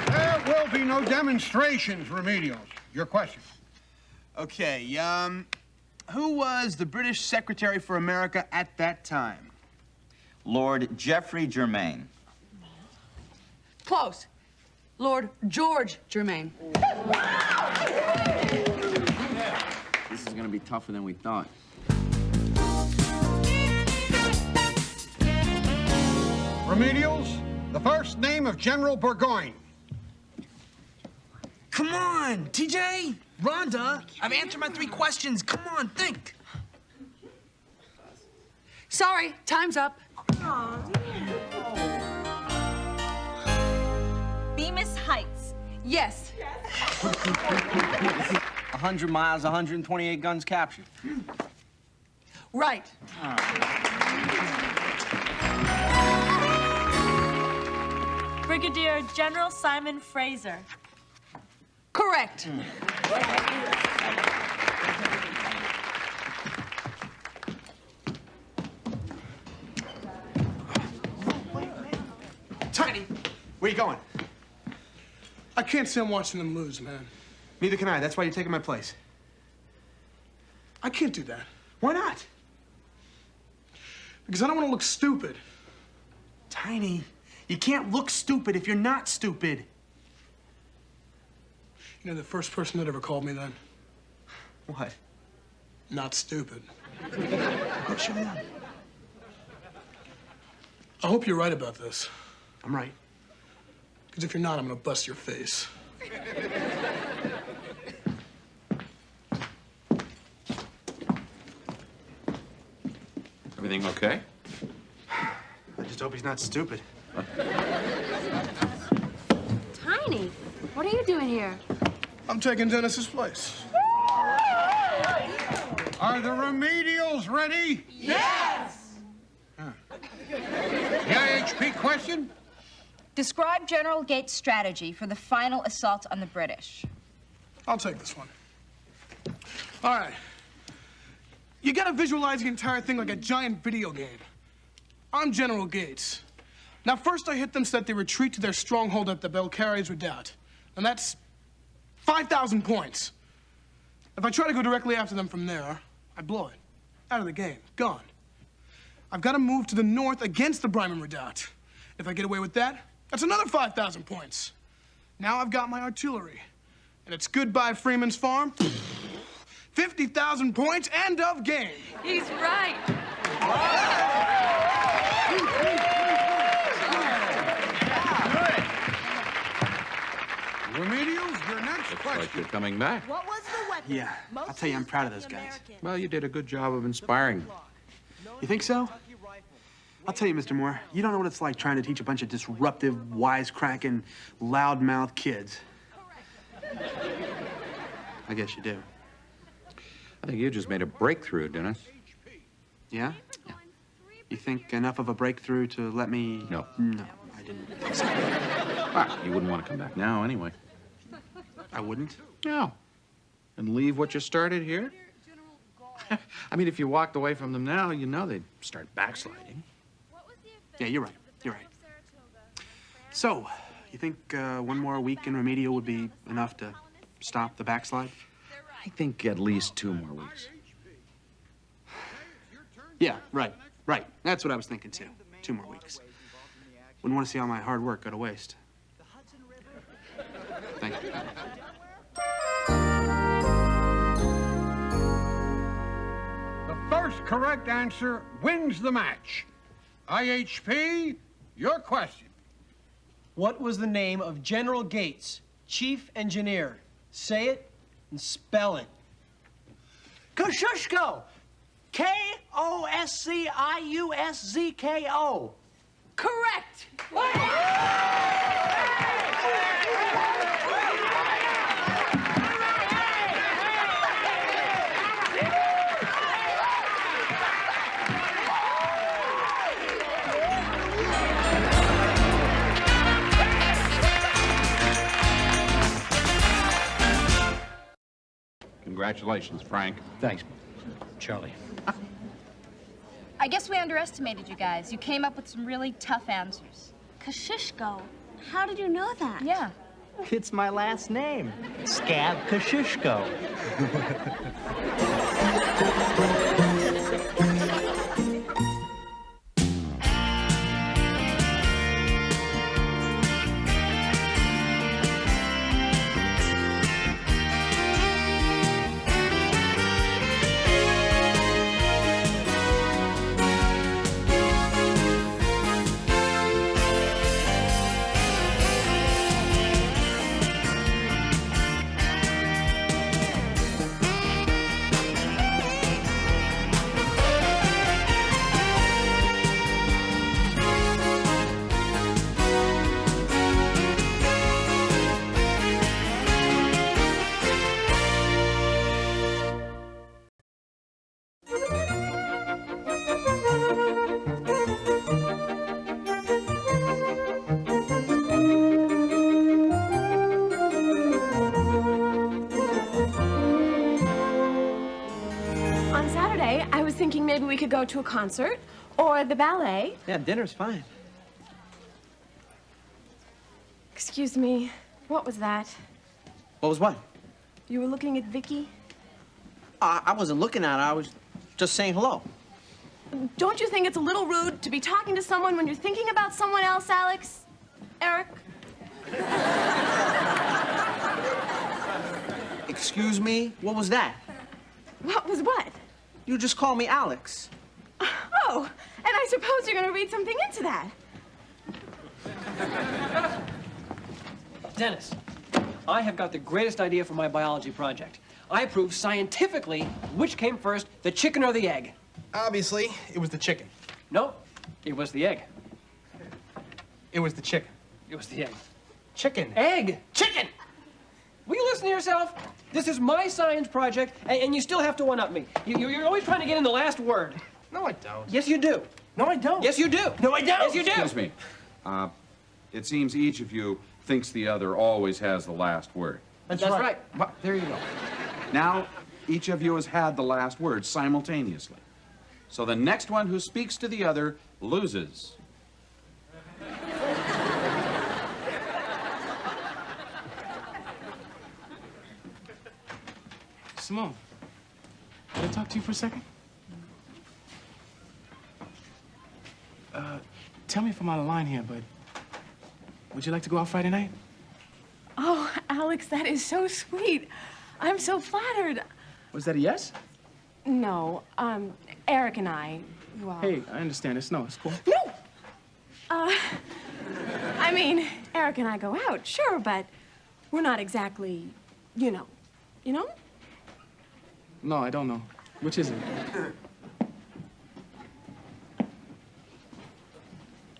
I: There will be no demonstrations, remedials. Your question.
M: Okay, who was the British Secretary for America at that time?
F: Lord Geoffrey Germain.
E: Close. Lord George Germain.
Q: This is gonna be tougher than we thought.
I: Remedials, the first name of General Burgoyne.
M: Come on, TJ!
S: Rhonda, I've answered my 3 questions. Come on, think.
E: Sorry, time's up.
K: Bemis Heights.
E: Yes.
Q: 100 miles, 128 guns captured.
E: Right.
G: Brigadier General Simon Fraser.
E: Correct.
M: Tiny, where you going?
A: I can't stand watching them lose, man.
M: Neither can I. That's why you're taking my place.
A: I can't do that.
M: Why not?
A: Because I don't want to look stupid.
M: Tiny, you can't look stupid if you're not stupid.
A: You know the first person that ever called me that?
M: What?
A: Not stupid.
M: What should I do?
A: I hope you're right about this.
M: I'm right.
A: Because if you're not, I'm going to bust your face.
C: Everything okay?
M: I just hope he's not stupid.
R: Tiny, what are you doing here?
A: I'm taking Dennis's place.
I: Are the remedials ready?
K: Yes!
I: The IHP question?
K: Describe General Gates' strategy for the final assault on the British.
A: I'll take this one. All right. You gotta visualize the entire thing like a giant video game. I'm General Gates. Now, first I hit them so that they retreat to their stronghold at the Belcarries Redoubt. And that's 5,000 points. If I try to go directly after them from there, I blow it. Out of the game. Gone. I've got to move to the north against the Bryman Redoubt. If I get away with that, that's another 5,000 points. Now I've got my artillery. And it's goodbye Freeman's Farm. 50,000 points, end of game.
E: He's right.
I: Remedials, your next
C: Looks
I: question.
C: like you're coming back.
N: What was the weapon?
M: Yeah, I'll tell you, I'm proud of those guys.
C: Well, you did a good job of inspiring them.
M: You think so? I'll tell you, Mr. Moore, you don't know what it's like trying to teach a bunch of disruptive, wisecracking, loudmouth kids. I guess you do.
C: I think you just made a breakthrough, Dennis.
M: Yeah? You think enough of a breakthrough to let me...
C: No.
M: No, I didn't think so.
C: Well, you wouldn't want to come back now anyway.
M: I wouldn't?
C: No. And leave what you started here? I mean, if you walked away from them now, you know they'd start backsliding.
M: Yeah, you're right. You're right. So, you think one more week in remedial would be enough to stop the backslide?
C: I think at least 2 more weeks.
M: Yeah, right. Right. That's what I was thinking, too. 2 more weeks. Wouldn't want to see all my hard work go to waste. Thank you.
I: The first correct answer wins the match. IHP, your question.
D: What was the name of General Gates, chief engineer? Say it and spell it. Kosciuszko. Kosciuszko.
E: Correct.
C: Congratulations, Frank.
O: Thanks, Charlie.
K: I guess we underestimated you guys. You came up with some really tough answers.
R: Kosciuszko. How did you know that?
K: Yeah.
Q: It's my last name. Scab Kosciuszko.
L: thinking maybe we could go to a concert or the ballet.
D: Yeah, dinner's fine.
L: Excuse me, what was that?
D: What was what?
L: You were looking at Vicky?
D: I wasn't looking at her. I was just saying hello.
L: Don't you think it's a little rude to be talking to someone when you're thinking about someone else, Alex? Eric?
D: Excuse me? What was that?
L: What was what?
D: You just called me Alex.
L: Oh, and I suppose you're going to read something into that.
B: Dennis, I have got the greatest idea for my biology project. I prove scientifically which came first, the chicken or the egg.
S: Obviously, it was the chicken.
B: No, it was the egg.
S: It was the chicken.
B: It was the egg.
S: Chicken.
B: Egg! Chicken! Will you listen to yourself? This is my science project, and you still have to one-up me. You're always trying to get in the last word.
S: No, I don't.
B: Yes, you do.
S: No, I don't.
B: Yes, you do.
S: No, I don't.
B: Yes, you do.
C: Excuse me. It seems each of you thinks the other always has the last word.
B: That's right.
C: Well, there you go. Now, each of you has had the last word simultaneously. So the next one who speaks to the other loses.
A: Simone, can I talk to you for a second? Tell me if I'm out of line here, but would you like to go out Friday night?
L: Oh, Alex, that is so sweet. I'm so flattered.
A: Was that a yes?
L: No, Eric and I, well...
A: Hey, I understand. It's cool.
L: No! I mean, Eric and I go out, sure, but we're not exactly, you know. You know?
A: No, I don't know. Which is it?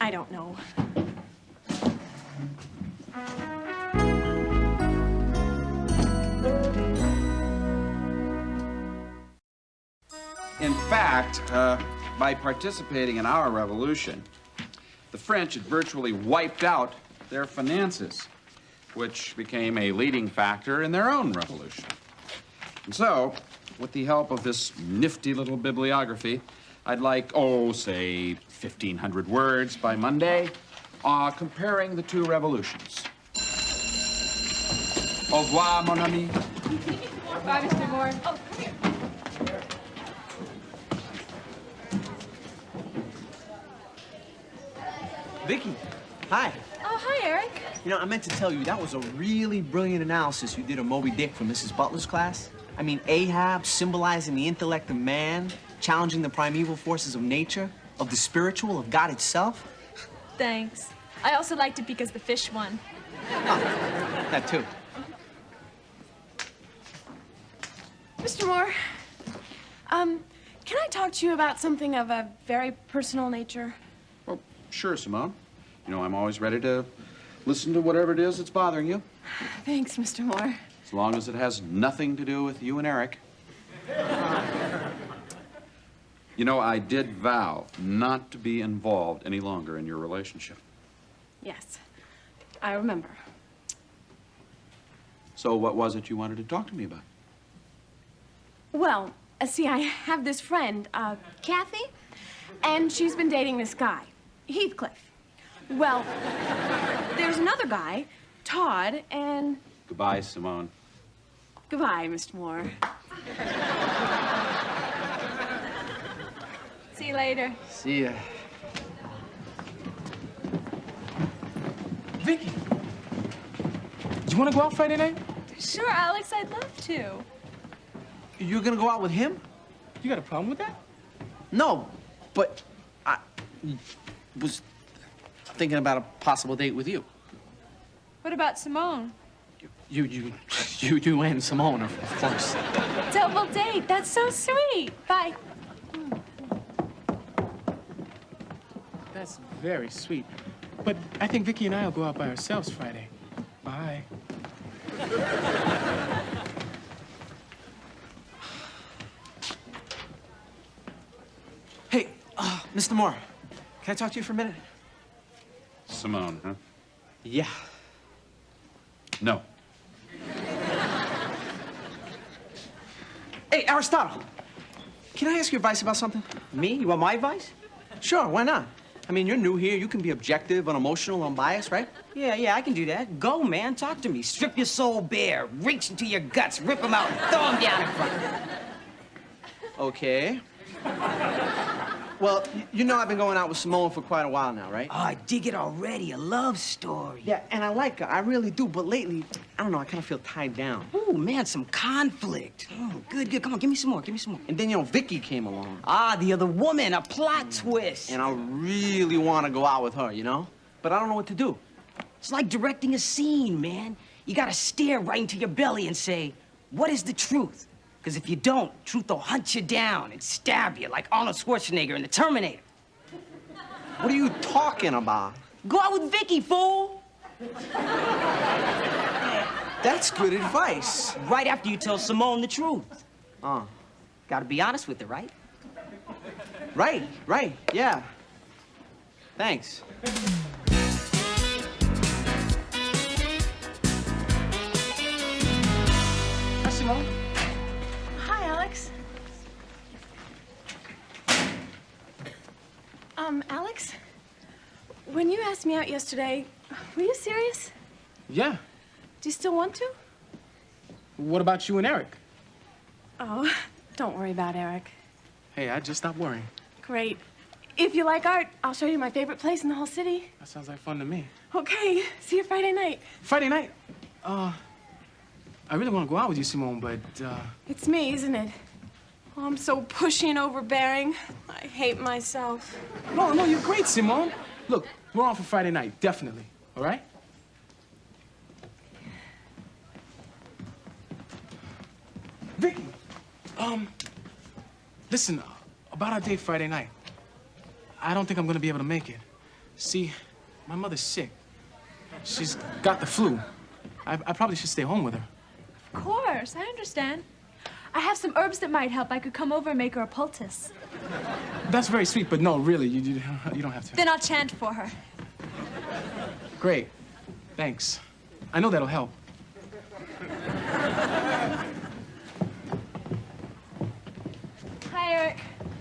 L: I don't know.
C: In fact, by participating in our revolution, the French had virtually wiped out their finances, which became a leading factor in their own revolution. And so, with the help of this nifty little bibliography, I'd like, say, 1,500 words by Monday, comparing the two revolutions. Au revoir, mon ami.
L: Bye, Mr. Moore. Oh, come here.
D: Vicky, hi.
L: Oh, hi, Eric.
D: You know, I meant to tell you, that was a really brilliant analysis you did of Moby Dick for Mrs. Butler's class. I mean, Ahab symbolizing the intellect of man, challenging the primeval forces of nature, of the spiritual, of God itself.
K: Thanks. I also liked it because the fish won.
D: Oh, that too.
L: Mr. Moore, can I talk to you about something of a very personal nature?
C: Well, sure, Simone. You know, I'm always ready to listen to whatever it is that's bothering you,
L: Thanks, Mr. Moore.
C: as long as it has nothing to do with you and Eric. You know, I did vow not to be involved any longer in your relationship.
L: Yes, I remember.
C: So what was it you wanted to talk to me about?
L: Well, see, I have this friend, Kathy, and she's been dating this guy, Heathcliff. Well, there's another guy, Todd, and...
C: Goodbye, Simone.
L: Goodbye, Mr. Moore.
K: See you later.
D: See ya.
A: Vicky, do you want to go out Friday night?
K: Sure, Alex, I'd love to.
D: You're gonna go out with him?
A: You got a problem with that?
D: No, but I was thinking about a possible date with you.
K: What about Simone?
D: You and Simone, of course.
K: Double date. That's so sweet. Bye.
A: That's very sweet. But I think Vicky and I will go out by ourselves Friday. Bye.
D: Hey, Mr. Moore, can I talk to you for a minute?
C: Simone, huh?
D: Yeah.
C: No.
D: Hey, Aristotle. Can I ask you advice about something?
B: Me? You want my advice?
D: Sure, why not? I mean, you're new here. You can be objective, unemotional, unbiased, right?
B: Yeah, I can do that. Go, man, talk to me. Strip your soul bare, reach into your guts, rip them out, and throw them down in front.
D: Okay. Well, you know I've been going out with Simone for quite a while now, right?
B: Oh, I dig it already. A love story.
D: Yeah, and I like her. I really do. But lately, I don't know, I kind of feel tied down.
B: Ooh, man, some conflict. Oh, good. Come on, give me some more.
D: And then, you know, Vicky came along.
B: Ah, the other woman, a plot twist.
D: And I really want to go out with her, you know? But I don't know what to do.
B: It's like directing a scene, man. You gotta stare right into your belly and say, what is the truth? Because if you don't, truth will hunt you down and stab you like Arnold Schwarzenegger in The Terminator.
D: What are you talking about?
B: Go out with Vicky, fool!
D: That's good advice.
B: Right after you tell Simone the truth. Gotta be honest with her, right?
D: Right, yeah. Thanks.
B: Hi, Simone.
L: Hi, Alex. Alex, when you asked me out yesterday, were you serious?
A: Yeah.
L: Do you still want to?
A: What about you and Eric?
L: Oh, don't worry about Eric.
A: Hey, I just stopped worrying.
L: Great. If you like art, I'll show you my favorite place in the whole city.
A: That sounds like fun to me.
L: Okay, see you Friday night.
A: Friday night? I really want to go out with you, Simone, but,
L: It's me, isn't it? Oh, I'm so pushy and overbearing. I hate myself.
A: No, you're great, Simone. Look, we're on for Friday night, definitely. All right? Vicky, listen, about our date Friday night. I don't think I'm gonna be able to make it. See, my mother's sick. She's got the flu. I probably should stay home with her.
K: Of course, I understand. I have some herbs that might help. I could come over and make her a poultice.
A: That's very sweet, but no, really, you don't have to.
K: Then I'll chant for her.
A: Great. Thanks. I know that'll help.
K: Hi, Eric.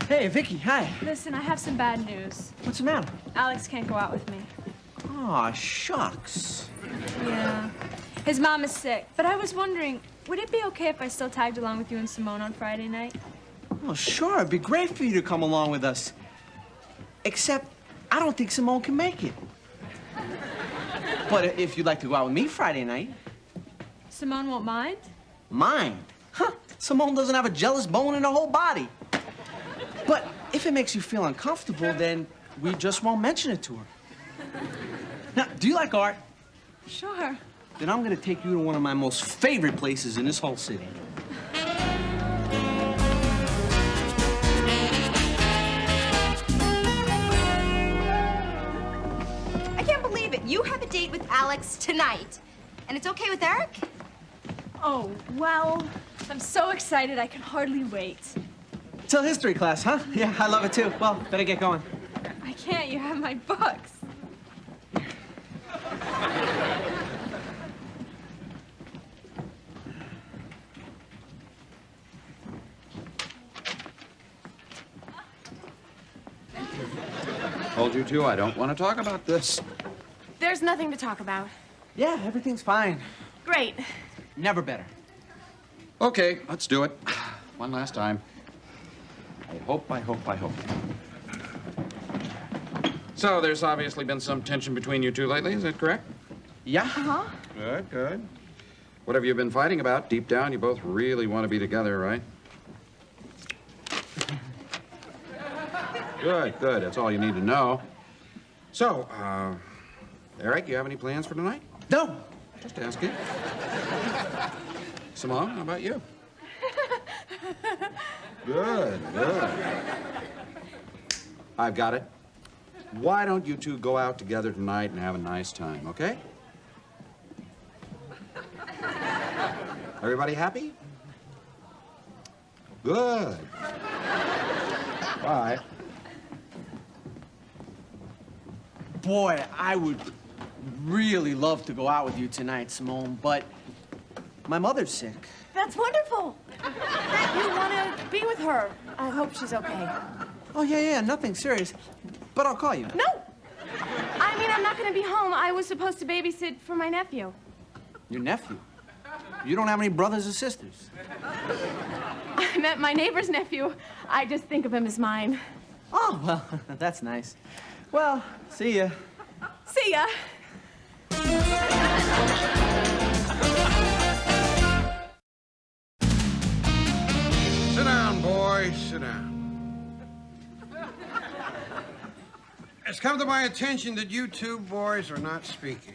D: Hey, Vicky, hi.
K: Listen, I have some bad news.
D: What's the matter?
K: Alex can't go out with me.
D: Aw, shucks.
K: Yeah. His mom is sick. But I was wondering, would it be okay if I still tagged along with you and Simone on Friday night?
D: Well, sure, it'd be great for you to come along with us. Except, I don't think Simone can make it. But if you'd like to go out with me Friday night.
K: Simone won't mind?
D: Mind? Huh, Simone doesn't have a jealous bone in her whole body. But if it makes you feel uncomfortable, then we just won't mention it to her. Now, do you like art?
K: Sure.
D: Then I'm gonna take you to one of my most favorite places in this whole city.
T: I can't believe it. You have a date with Alex tonight. And it's okay with Eric?
K: Oh, well, I'm so excited I can hardly wait.
D: Till history class, huh? Yeah, I love it too. Well, better get going.
K: I can't. You have my books.
C: Told you to, I don't want to talk about this.
L: There's nothing to talk about.
D: Yeah, everything's fine.
L: Great.
D: Never better.
C: Okay, let's do it. One last time. I hope. So, there's obviously been some tension between you two lately, is that correct?
D: Yeah.
L: Uh-huh.
C: Good. What have you been fighting about? Deep down, you both really want to be together, right? Good. That's all you need to know. So, Eric, you have any plans for tonight?
D: No.
C: Just asking. Simone, how about you? Good. I've got it. Why don't you two go out together tonight and have a nice time, okay? Everybody happy? Good. Bye.
D: Boy, I would really love to go out with you tonight, Simone, but my mother's sick.
L: That's wonderful. That you want to be with her. I hope she's okay.
D: Oh, yeah, nothing serious. But I'll call you.
L: No! I mean, I'm not gonna be home. I was supposed to babysit for my nephew.
D: Your nephew? You don't have any brothers or sisters?
L: I met my neighbor's nephew. I just think of him as mine.
D: Oh, well, that's nice. Well, see ya.
L: See ya.
I: Sit down, boy, sit down. It's come to my attention that you two boys are not speaking.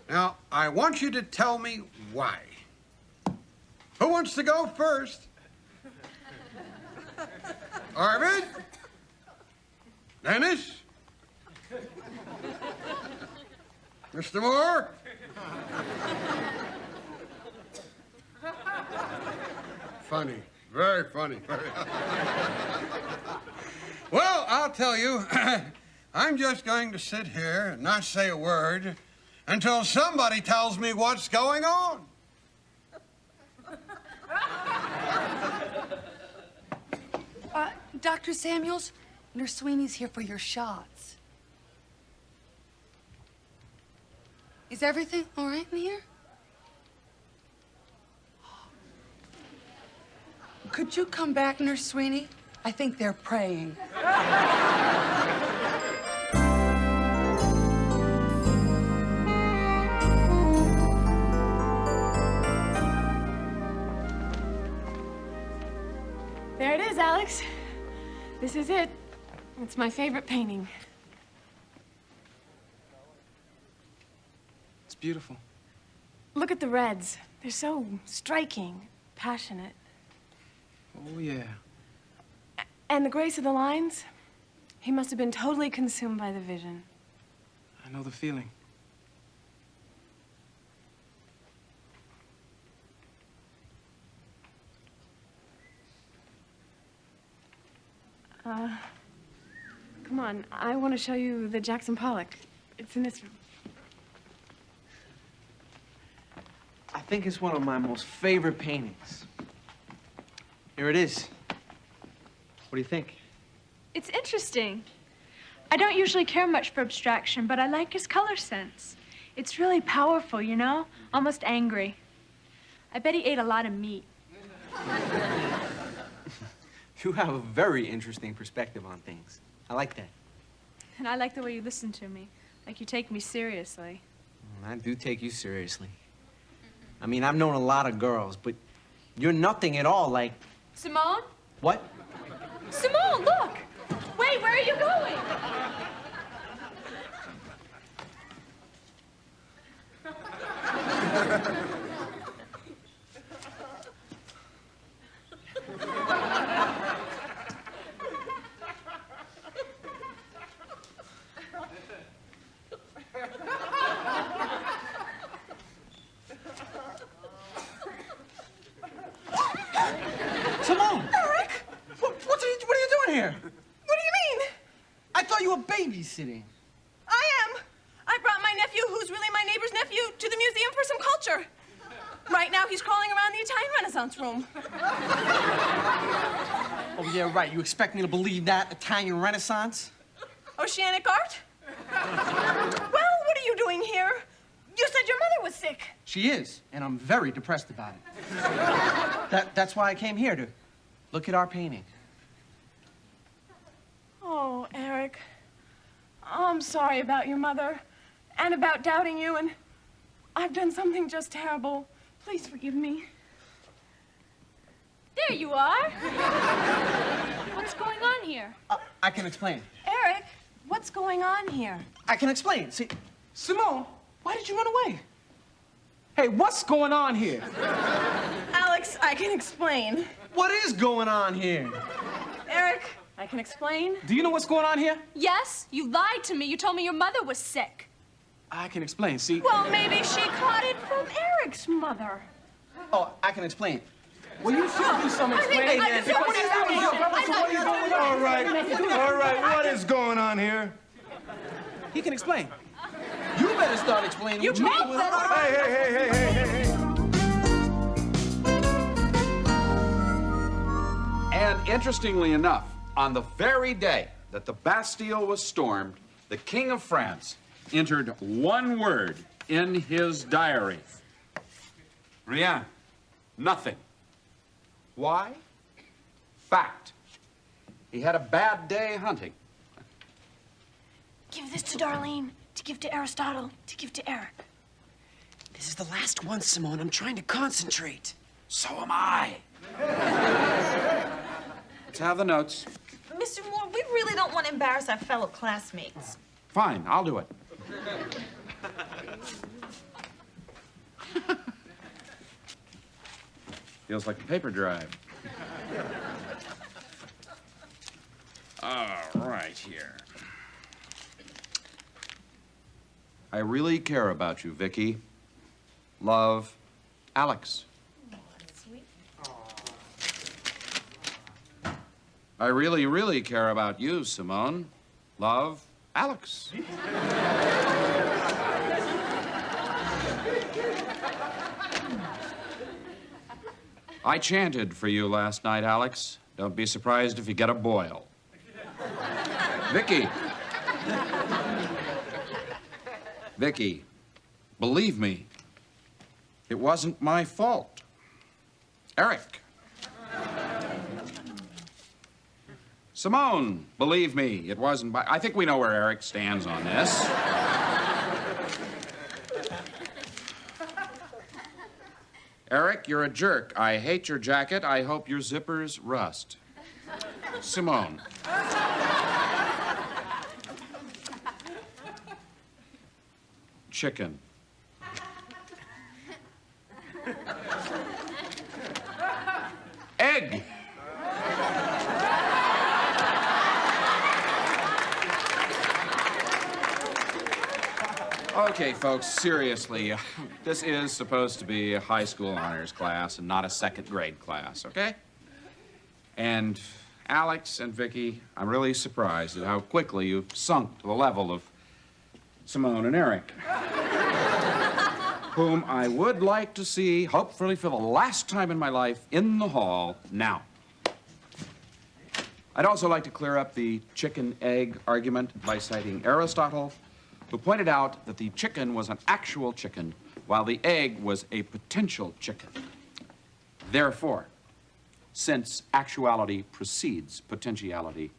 I: Now, I want you to tell me why. Who wants to go first? Arvid? Dennis? Mr. Moore? Funny. Very funny. Well, I'll tell you, I'm just going to sit here and not say a word until somebody tells me what's going on.
E: Dr. Samuels, Nurse Sweeney's here for your shots. Is everything all right in here? Could you come back, Nurse Sweeney? I think they're praying.
L: There it is, Alex. This is it. It's my favorite painting.
H: It's beautiful.
L: Look at the reds. They're so striking, passionate.
H: Oh, yeah.
L: And the grace of the lines? He must have been totally consumed by the vision.
H: I know the feeling.
L: Come on. I want to show you the Jackson Pollock. It's in this room.
D: I think it's one of my most favorite paintings. Here it is. What do you think?
K: It's interesting. I don't usually care much for abstraction, but I like his color sense. It's really powerful, you know? Almost angry. I bet he ate a lot of meat.
D: You have a very interesting perspective on things. I like that.
K: And I like the way you listen to me. Like you take me seriously.
D: I do take you seriously. I mean, I've known a lot of girls, but you're nothing at all like...
K: Simone?
D: What?
K: Simone, look! Wait, where are you going?
D: Simone! Eric! What are you doing here?
L: What do you mean?
D: I thought you were babysitting.
L: I am. I brought my nephew, who's really my neighbor's nephew, to the museum for some culture. Right now, he's crawling around the Italian Renaissance room.
D: Oh, yeah, right. You expect me to believe that? Italian Renaissance?
L: Oceanic art? Well, what are you doing here? You said your mother was sick.
D: She is, and I'm very depressed about it. That's why I came here, to look at our painting.
L: Oh, Eric. I'm sorry about your mother and about doubting you, and I've done something just terrible. Please forgive me.
K: There you are. What's going on here?
D: I can explain.
L: Eric, what's going on here?
D: I can explain. See, Simone, why did you run away? Hey, what's going on here?
L: Alex, I can explain.
D: What is going on here?
L: Eric, I can explain.
H: Do you know what's going on here?
K: Yes, you lied to me. You told me your mother was sick.
H: I can explain. See?
L: Well, maybe she caught it from Eric's mother.
D: Oh, I can explain.
H: Well, you should do some explaining.
L: I think
H: What are you doing?
U: All right, what is going on here?
H: He can explain.
D: You better start explaining.
L: You both better.
C: And interestingly enough, on the very day that the Bastille was stormed, the King of France entered one word in his diary. Rien. Nothing. Why? Fact. He had a bad day hunting.
L: Give this to Darlene, to give to Aristotle, to give to Eric.
B: This is the last one, Simone. I'm trying to concentrate.
C: So am I. Let's have the notes.
T: Mr. Moore, we really don't want to embarrass our fellow classmates.
C: Fine, I'll do it. Feels like a paper drive. All right, here. I really care about you, Vicky. Love, Alex. I really, really care about you, Simone. Love, Alex. I chanted for you last night, Alex. Don't be surprised if you get a boil. Vicky. Vicky, believe me, it wasn't my fault. Eric. Simone, believe me, it wasn't my... I think we know where Eric stands on this. Eric, you're a jerk. I hate your jacket. I hope your zippers rust. Simone. Chicken. Egg. Okay, folks, seriously, this is supposed to be a high school honors class and not a second grade class, okay? And Alex and Vicky, I'm really surprised at how quickly you've sunk to the level of Simone and Eric, whom I would like to see, hopefully for the last time in my life, in the hall now. I'd also like to clear up the chicken-egg argument by citing Aristotle, who pointed out that the chicken was an actual chicken, while the egg was a potential chicken. Therefore, since actuality precedes potentiality,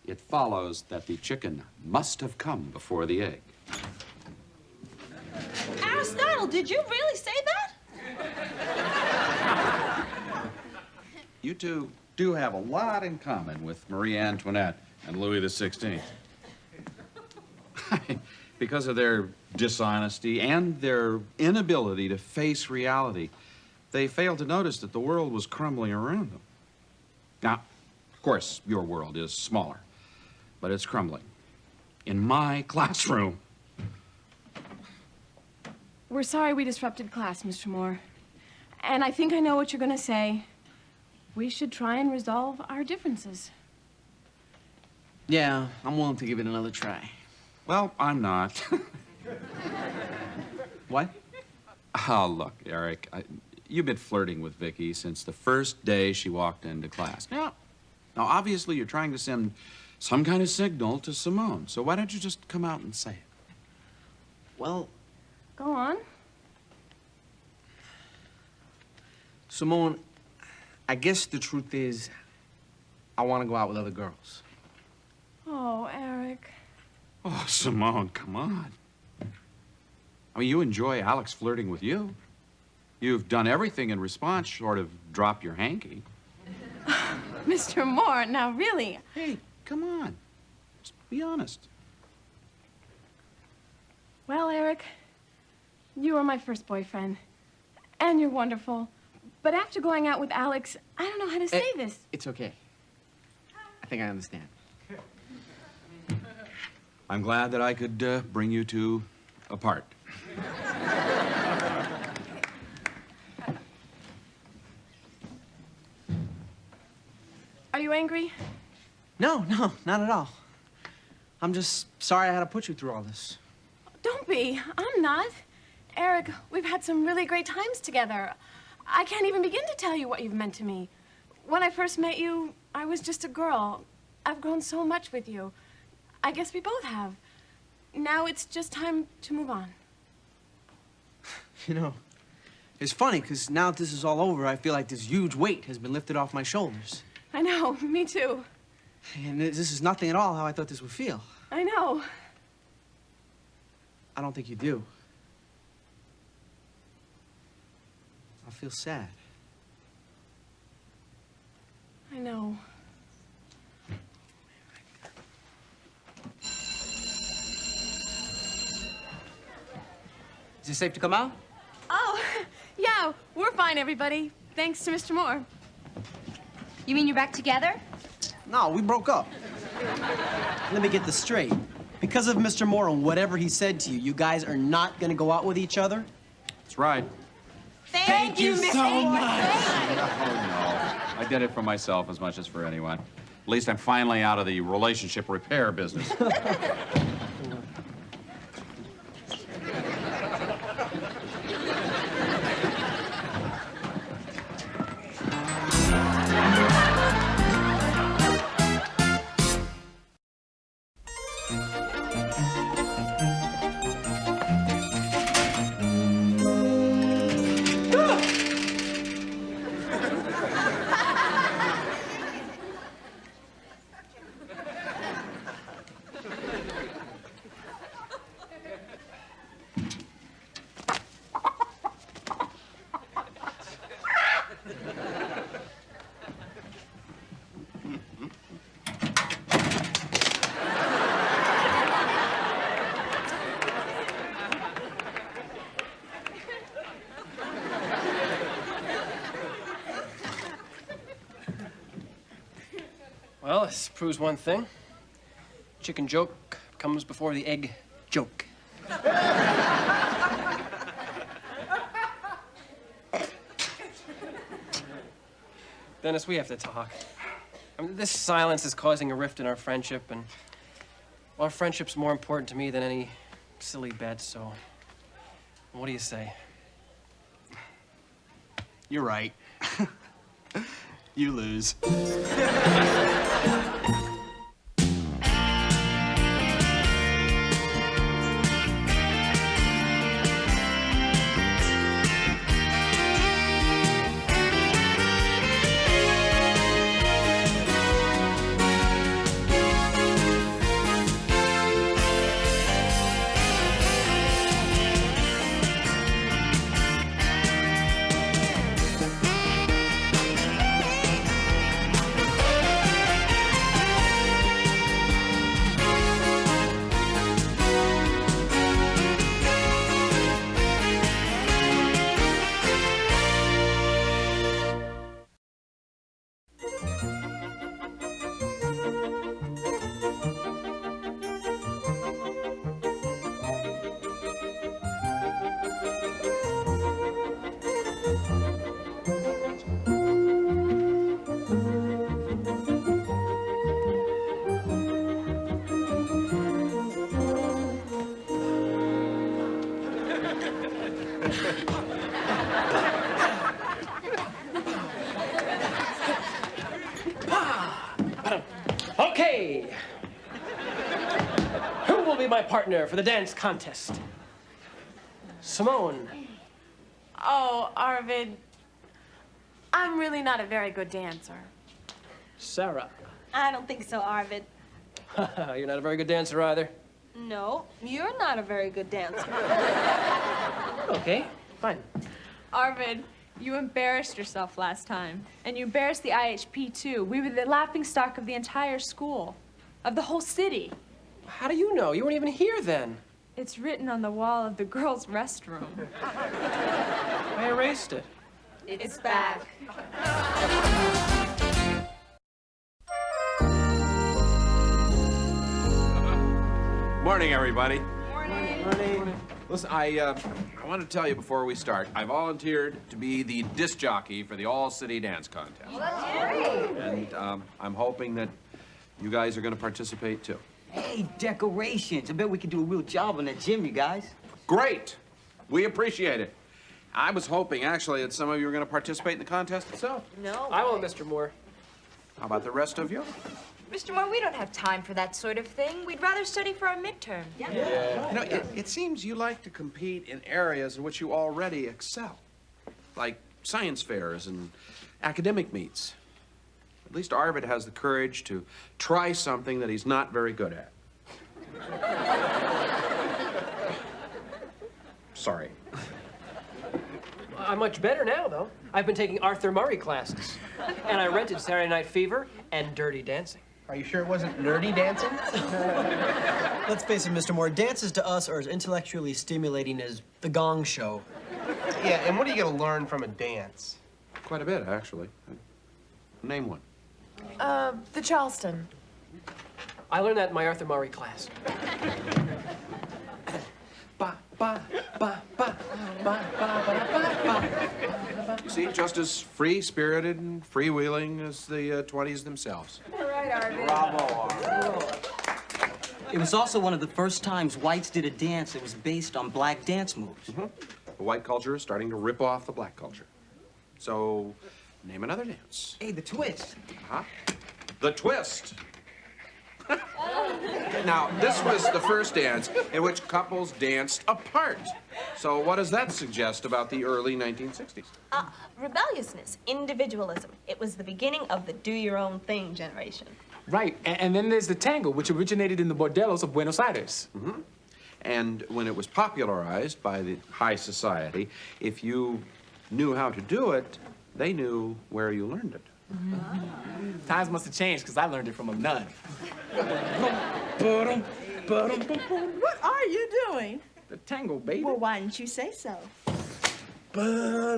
C: it follows that the chicken must have come before the egg.
T: Aristotle, did you really say that?
C: You two do have a lot in common with Marie Antoinette and Louis XVI. Because of their dishonesty and their inability to face reality, they failed to notice that the world was crumbling around them. Now, of course, your world is smaller, but it's crumbling. In my classroom.
L: We're sorry we disrupted class, Mr. Moore. And I think I know what you're going to say. We should try and resolve our differences.
H: Yeah, I'm willing to give it another try.
C: Well, I'm not.
H: What?
C: Oh, look, Eric, you've been flirting with Vicky since the first day she walked into class. Now, obviously, you're trying to send some kind of signal to Simone, so why don't you just come out and say it?
H: Well,
L: go on.
H: Simone, I guess the truth is, I want to go out with other girls.
L: Oh, Eric.
C: Oh, Simone, come on. I mean, you enjoy Alex flirting with you. You've done everything in response, short of drop your hanky.
L: Mr. Moore, now really.
C: Hey, come on. Just be honest.
L: Well, Eric, you were my first boyfriend, and you're wonderful. But after going out with Alex, I don't know how to say this.
H: It's okay. I think I understand.
C: I'm glad that I could bring you two apart.
L: Are you angry?
H: No, not at all. I'm just sorry I had to put you through all this.
L: Don't be. I'm not. Eric, we've had some really great times together. I can't even begin to tell you what you've meant to me. when I first met you, I was just a girl. I've grown so much with you. I guess we both have. Now it's just time to move on.
D: You know, it's funny, because now that this is all over, I feel like this huge weight has been lifted off my shoulders.
L: I know, me too.
D: And this is nothing at all how I thought this would feel.
L: I know.
D: I don't think you do. I feel sad.
L: I know.
D: Is it safe to come out?
L: Oh, yeah, we're fine, everybody. Thanks to Mr. Moore.
T: You mean you're back together?
D: No, we broke up. Let me get this straight. Because of Mr. Moore and whatever he said to you, you guys are not gonna go out with each other?
C: That's right.
T: Thank you
D: so much.
C: Oh, no. I did it for myself as much as for anyone. At least I'm finally out of the relationship repair business.
B: Well, this proves one thing. Chicken joke comes before the egg joke. Dennis, we have to talk. I mean, this silence is causing a rift in our friendship, and well, our friendship's more important to me than any silly bet, so what do you say?
D: You're right. You lose.
B: Okay. Who will be my partner for the dance contest? Simone.
L: Oh, Arvid, I'm really not a very good dancer.
B: Sarah.
T: I don't think so, Arvid.
B: You're not a very good dancer either.
T: No, you're not a very good dancer.
B: Okay, fine.
K: Arvid, you embarrassed yourself last time. And you embarrassed the IHP, too. We were the laughingstock of the entire school, of the whole city.
B: How do you know? You weren't even here then.
K: It's written on the wall of the girls' restroom.
B: I erased it.
T: It's back.
C: Morning, everybody.
L: Morning.
C: Listen, I want to tell you before we start, I volunteered to be the disc jockey for the all-city dance contest.
T: Well, that's great.
C: And I'm hoping that you guys are going to participate, too.
J: Hey, decorations. I bet we could do a real job on that gym, you guys.
C: Great. We appreciate it. I was hoping, actually, that some of you were going to participate in the contest itself.
T: No.
B: I won't, Mr. Moore.
C: How about the rest of you?
T: Mr. Moore, we don't have time for that sort of thing. We'd rather study for our midterm.
C: You know, it seems you like to compete in areas in which you already excel, like science fairs and academic meets. At least Arvid has the courage to try something that he's not very good at. Sorry.
B: I'm much better now, though. I've been taking Arthur Murray classes. And I rented Saturday Night Fever and Dirty Dancing.
P: Are you sure it wasn't nerdy dancing?
V: Let's face it, Mr. Moore, dances to us are as intellectually stimulating as the Gong Show.
P: Yeah, and what are you going to learn from a dance?
C: Quite a bit, actually. Name one.
L: The Charleston.
B: I learned that in my Arthur Murray class.
C: You see, just as free-spirited and freewheeling as the 20s themselves.
L: All right, Arvid.
C: Bravo.
V: It was also one of the first times whites did a dance that was based on black dance moves.
C: The white culture is starting to rip off the black culture. So, name another dance.
V: Hey, the twist.
C: Huh? The twist. Now, this was the first dance in which couples danced apart. So what does that suggest about the early 1960s?
T: Rebelliousness, individualism. It was the beginning of the do-your-own-thing generation.
W: Right, and then there's the tango, which originated in the bordellos of Buenos Aires.
C: And when it was popularized by the high society, if you knew how to do it, they knew where you learned it.
W: Times must have changed, because I learned it from a nun.
N: What are you doing?
W: The tango, baby.
N: Well, why didn't you say so?
C: Very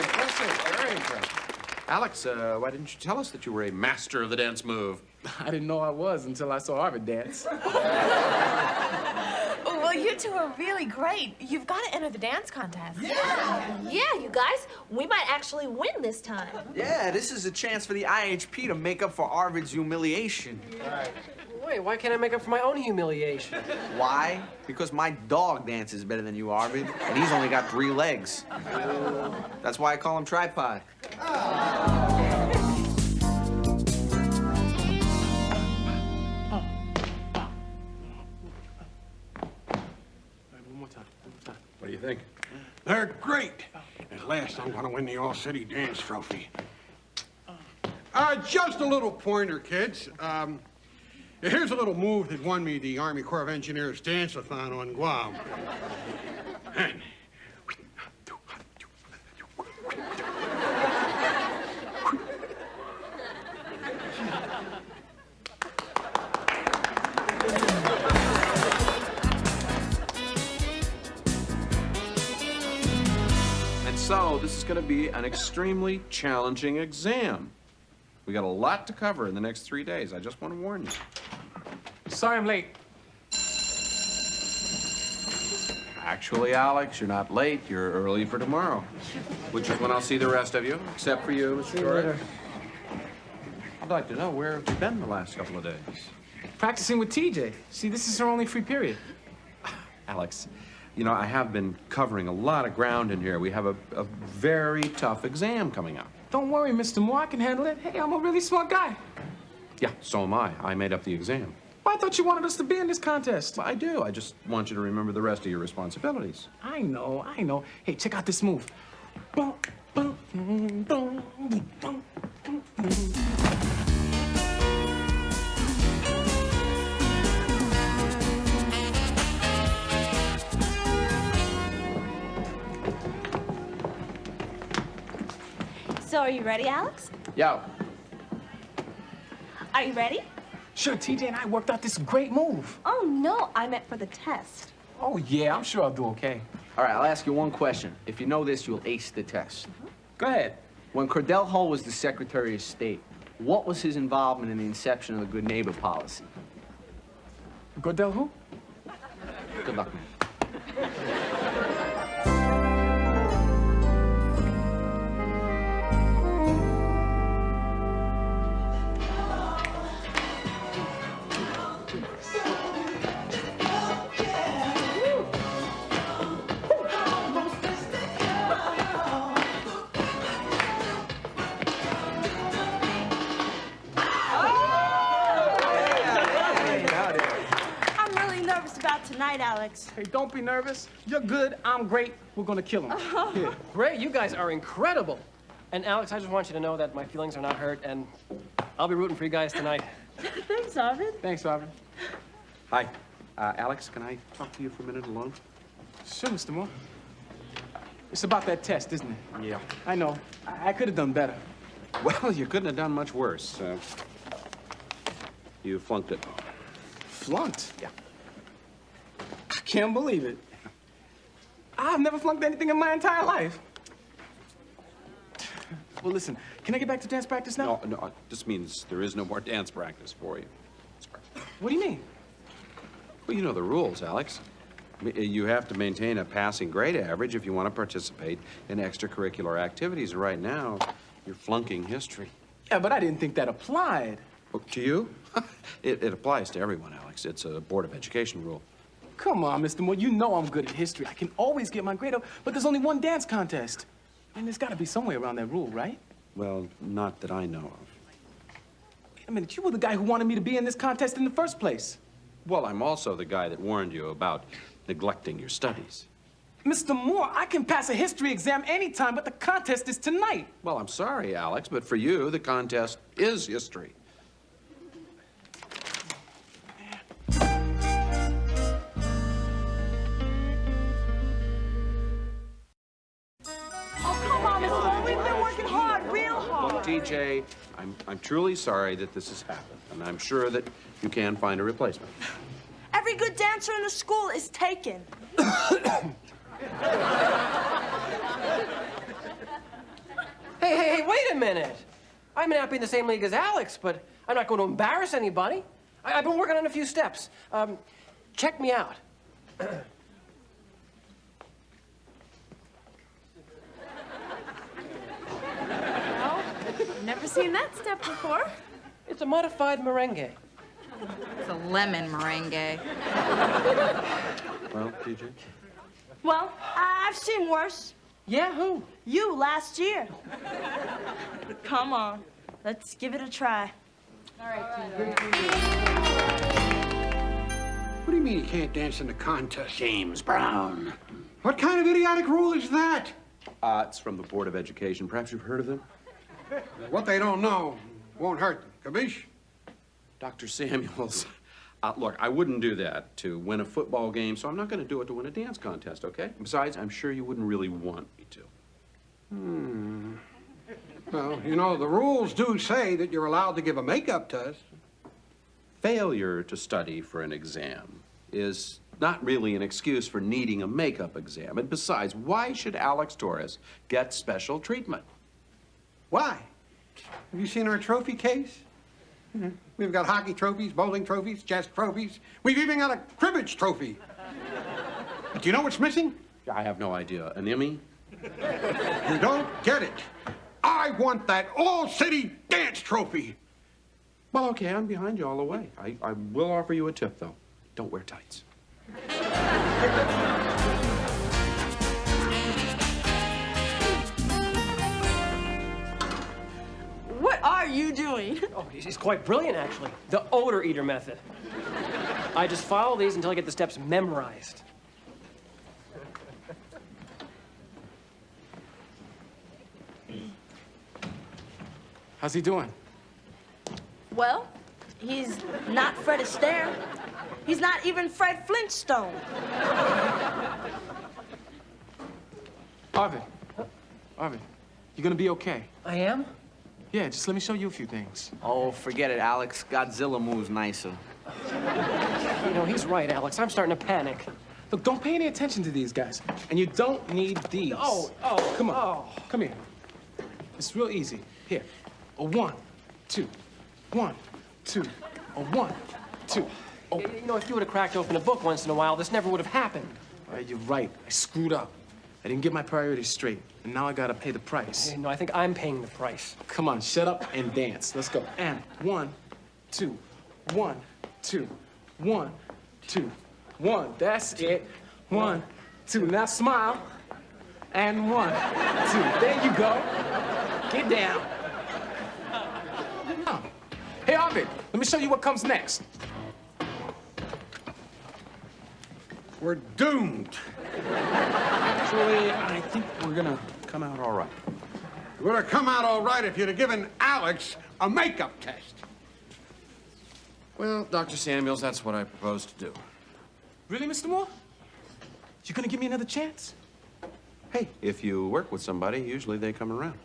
C: impressive, very impressive. Alex, why didn't you tell us that you were a master of the dance move?
W: I didn't know I was until I saw Arvid dance.
L: Well, you two are really great. You've got to enter the dance contest.
G: Yeah, you guys, we might actually win this time.
D: Yeah, this is a chance for the IHP to make up for Arvid's humiliation.
B: Wait, why can't I make up for my own humiliation?
D: Why? Because my dog dances better than you, Arvid, and he's only got 3 legs. That's why I call him Tripod.
C: What do you think?
I: They're great. At last, I'm going to win the All-City Dance Trophy. Just a little pointer, kids. Here's a little move that won me the Army Corps of Engineers Dance-a-thon on Guam.
C: So this is going to be an extremely challenging exam. We got a lot to cover in the next 3 days. I just want to warn you.
W: Sorry I'm late.
C: Actually, Alex, you're not late. You're early for tomorrow, which is when I'll see the rest of you, except for you, Mr. Torrey. I'd like to know, where have you been the last couple of days?
W: Practicing with TJ. See, this is her only free period.
C: Alex, you know, I have been covering a lot of ground in here. We have a very tough exam coming up.
W: Don't worry, Mr. Moore, I can handle it. Hey, I'm a really smart guy.
C: Yeah, so am I. I made up the exam.
W: Well, I thought you wanted us to be in this contest.
C: Well, I do. I just want you to remember the rest of your responsibilities.
W: I know, I know. Hey, check out this move. Boom, boom, boom, boom, boom, boom, boom.
G: So are you ready, Alex?
W: Yo.
G: Are you ready?
W: Sure, TJ and I worked out this great move.
G: Oh, no, I meant for the test.
W: Oh, yeah, I'm sure I'll do okay.
H: All right, I'll ask you one question. If you know this, you'll ace the test.
W: Go ahead.
H: When Cordell Hull was the Secretary of State, what was his involvement in the inception of the Good Neighbor policy?
W: Cordell who?
H: Good luck, man.
N: Alex.
B: Hey, don't be nervous. You're good, I'm great. We're gonna kill him. Here. Great, you guys are incredible. And Alex, I just want you to know that my feelings are not hurt, and I'll be rooting for you guys tonight.
N: Thanks, Arvin.
B: Thanks, Arvin.
C: Hi. Alex, can I talk to you for a minute alone?
B: Sure, Mr. Moore. It's about that test, isn't it?
C: Yeah.
B: I know. I could have done better.
C: Well, you couldn't have done much worse. You flunked it.
B: Flunked?
C: Yeah.
B: I can't believe it. I've never flunked anything in my entire life. Well, listen, can I get back to dance practice now?
C: No, this means there is no more dance practice for you. Sorry.
B: What do you mean?
C: Well, you know the rules, Alex. You have to maintain a passing grade average if you want to participate in extracurricular activities. Right now, you're flunking history.
B: Yeah, but I didn't think that applied.
C: Oh, to you? It applies to everyone, Alex. It's a Board of Education rule.
B: Come on, Mr. Moore. You know I'm good at history. I can always get my grade up, but there's only one dance contest. And there's got to be some way around that rule, right?
C: Well, not that I know of.
B: Wait a minute. You were the guy who wanted me to be in this contest in the first place.
C: Well, I'm also the guy that warned you about neglecting your studies.
B: Mr. Moore, I can pass a history exam anytime, but the contest is tonight.
C: Well, I'm sorry, Alex, but for you, the contest is history.
N: Oh, come on, Mr. Moore. We've been working hard, real hard.
C: Look, TJ, I'm truly sorry that this has happened, and I'm sure that you can find a replacement.
N: Every good dancer in the school is taken.
B: Hey, wait a minute. I may not be in the same league as Alex, but I'm not going to embarrass anybody. I've been working on a few steps. Check me out.
L: Well, never seen that step before.
B: It's a modified merengue.
F: It's a lemon meringue.
C: Well, TJ?
N: Well, I've seen worse.
B: Yeah, who?
N: You last year. Come on, let's give it a try.
L: All right,
I: What do you mean you can't dance in the contest?
C: James Brown.
I: What kind of idiotic rule is that?
C: It's from the Board of Education. Perhaps you've heard of them?
I: What they don't know won't hurt them. Capiche?
C: Dr. Samuels. Look, I wouldn't do that to win a football game, so I'm not going to do it to win a dance contest, okay? Besides, I'm sure you wouldn't really want me to.
I: Well, you know, the rules do say that you're allowed to give a makeup test.
C: Failure to study for an exam is not really an excuse for needing a makeup exam. And besides, why should Alex Torres get special treatment?
I: Why? Have you seen our trophy case? We've got hockey trophies, bowling trophies, chess trophies. We've even got a cribbage trophy. But do you know what's missing?
C: I have no idea. An Emmy?
I: You don't get it. I want that all-city dance trophy.
C: Well, okay, I'm behind you all the way. I will offer you a tip, though. Don't wear tights.
N: What are you doing?
B: Oh, he's quite brilliant, actually. The odor eater method. I just follow these until I get the steps memorized. How's he doing?
N: Well, he's not Fred Astaire. He's not even Fred Flintstone.
B: Arvin. Arvin, you gonna be okay?
H: I am?
B: Yeah, just let me show you a few things.
H: Oh, forget it, Alex. Godzilla moves nicer.
B: You know, he's right, Alex. I'm starting to panic. Look, don't pay any attention to these guys. And you don't need these. Oh, come on. Come here. It's real easy. Here. A 1, 2, 1, 2, a 1, 2. Oh. You know, if you would have cracked open a book once in a while, this never would have happened. You're right. I screwed up. I didn't get my priorities straight, and now I gotta pay the price. No, I think I'm paying the price. Come on, shut up and dance. Let's go. And 1, 2, 1, 2, 1, 2, 1. That's it. 1, 2. Now smile. And 1, 2. There you go. Get down. Hey, Arvin, let me show you what comes next.
I: We're doomed.
C: Actually, I think we're gonna come out all right.
I: It would have come out all right if you'd have given Alex a makeup test.
C: Well, Dr. Samuels, that's what I propose to do.
W: Really, Mr. Moore? You gonna give me another chance?
C: Hey, if you work with somebody, usually they come around.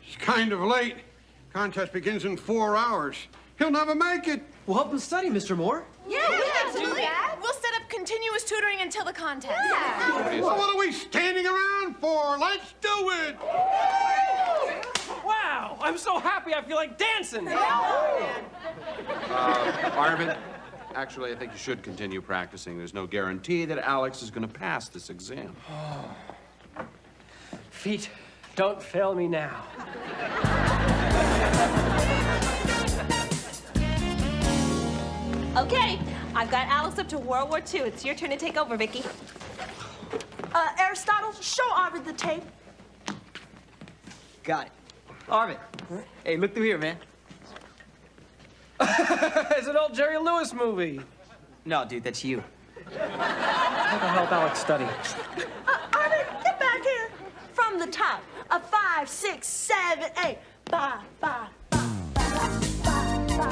I: It's kind of late. Contest begins in 4 hours. He'll never make it.
V: We'll help him study, Mr. Moore.
L: Yeah, absolutely. We'll set up continuous tutoring until the contest.
I: Well, what are we standing around for? Let's do it.
B: Wow, I'm so happy I feel like dancing.
C: Arvid, actually, I think you should continue practicing. There's no guarantee that Alex is gonna pass this exam.
B: Feet, don't fail me now.
T: Okay, I've got Alex up to World War II. It's your turn to take over, Vicky.
N: Aristotle, show Arvid the tape.
J: Got it. Arvid, hey, look through here, man.
B: It's an old Jerry Lewis movie.
J: No, dude, that's you.
B: How to help Alex study.
N: Arvid, get back here. From the top. 5, 6, 7, 8. Ba, ba, ba, ba, ba, ba.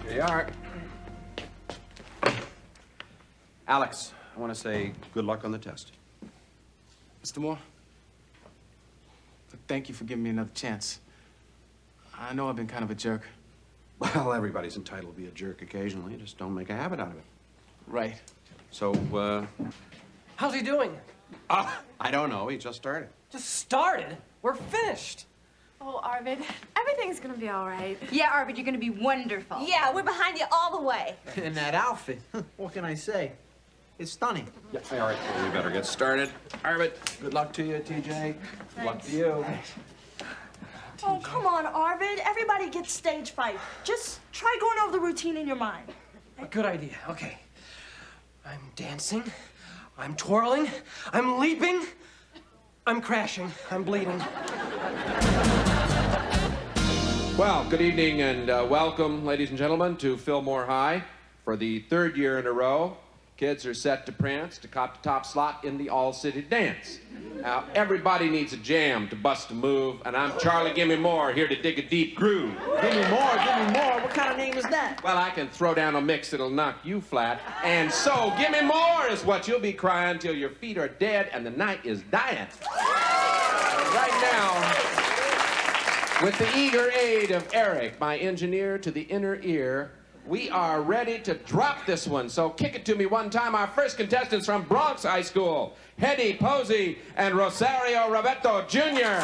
C: Here you are. Alex, I want to say good luck on the test.
W: Mr. Moore, thank you for giving me another chance. I know I've been kind of a jerk.
C: Well, everybody's entitled to be a jerk occasionally. Just don't make a habit out of it.
W: Right.
C: So,
B: How's he doing?
C: I don't know. He just started.
B: Just started? We're finished.
L: Oh, Arvid, everything's gonna be all right.
F: Yeah, Arvid, you're gonna be wonderful.
T: Yeah, we're behind you all the way.
D: And that outfit, what can I say? It's stunning.
C: Yeah, all right. Well, we better get started. Arvid, good luck to you, TJ. Good luck to you.
N: Oh, come on, Arvid. Everybody gets stage fright. Just try going over the routine in your mind.
B: A good idea. Okay. I'm dancing. I'm twirling. I'm leaping. I'm crashing. I'm bleeding.
M: Well, good evening and welcome, ladies and gentlemen, to Fillmore High. For the third year in a row, kids are set to prance to cop the top slot in the all-city dance. Now, everybody needs a jam to bust a move, and I'm Charlie Gimme More, here to dig a deep groove.
D: Give me more, give me more. What kind of name is that?
M: Well, I can throw down a mix that'll knock you flat, and so gimme more is what you'll be crying till your feet are dead and the night is dying. Right now, with the eager aid of Eric, my engineer to the inner ear, we are ready to drop this one. So kick it to me one time. Our first contestants from Bronx High School, Hetty Posey and Rosario Roberto Jr.